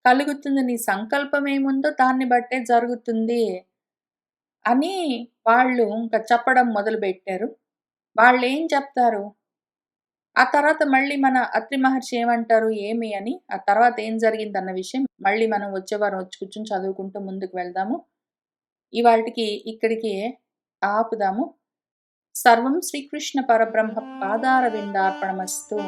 కలుగుతుంది. నీ సంకల్పమేముందో దాన్ని బట్టే జరుగుతుంది అని వాళ్ళు ఇంక చెప్పడం మొదలుబెట్టారు. వాళ్ళేం చెప్తారు? ఆ తర్వాత మళ్ళీ మన అత్రి మహర్షి ఏమంటారు, ఏమి అని, ఆ తర్వాత ఏం జరిగిందన్న విషయం మళ్ళీ మనం వచ్చే వారం వచ్చి కూర్చొని చదువుకుంటూ ముందుకు వెళ్దాము. ఇవాల్టికి ఇక్కడికి ఆపుదాము. సర్వం శ్రీకృష్ణ పరబ్రహ్మ పాదారవిందార్పణమస్తు.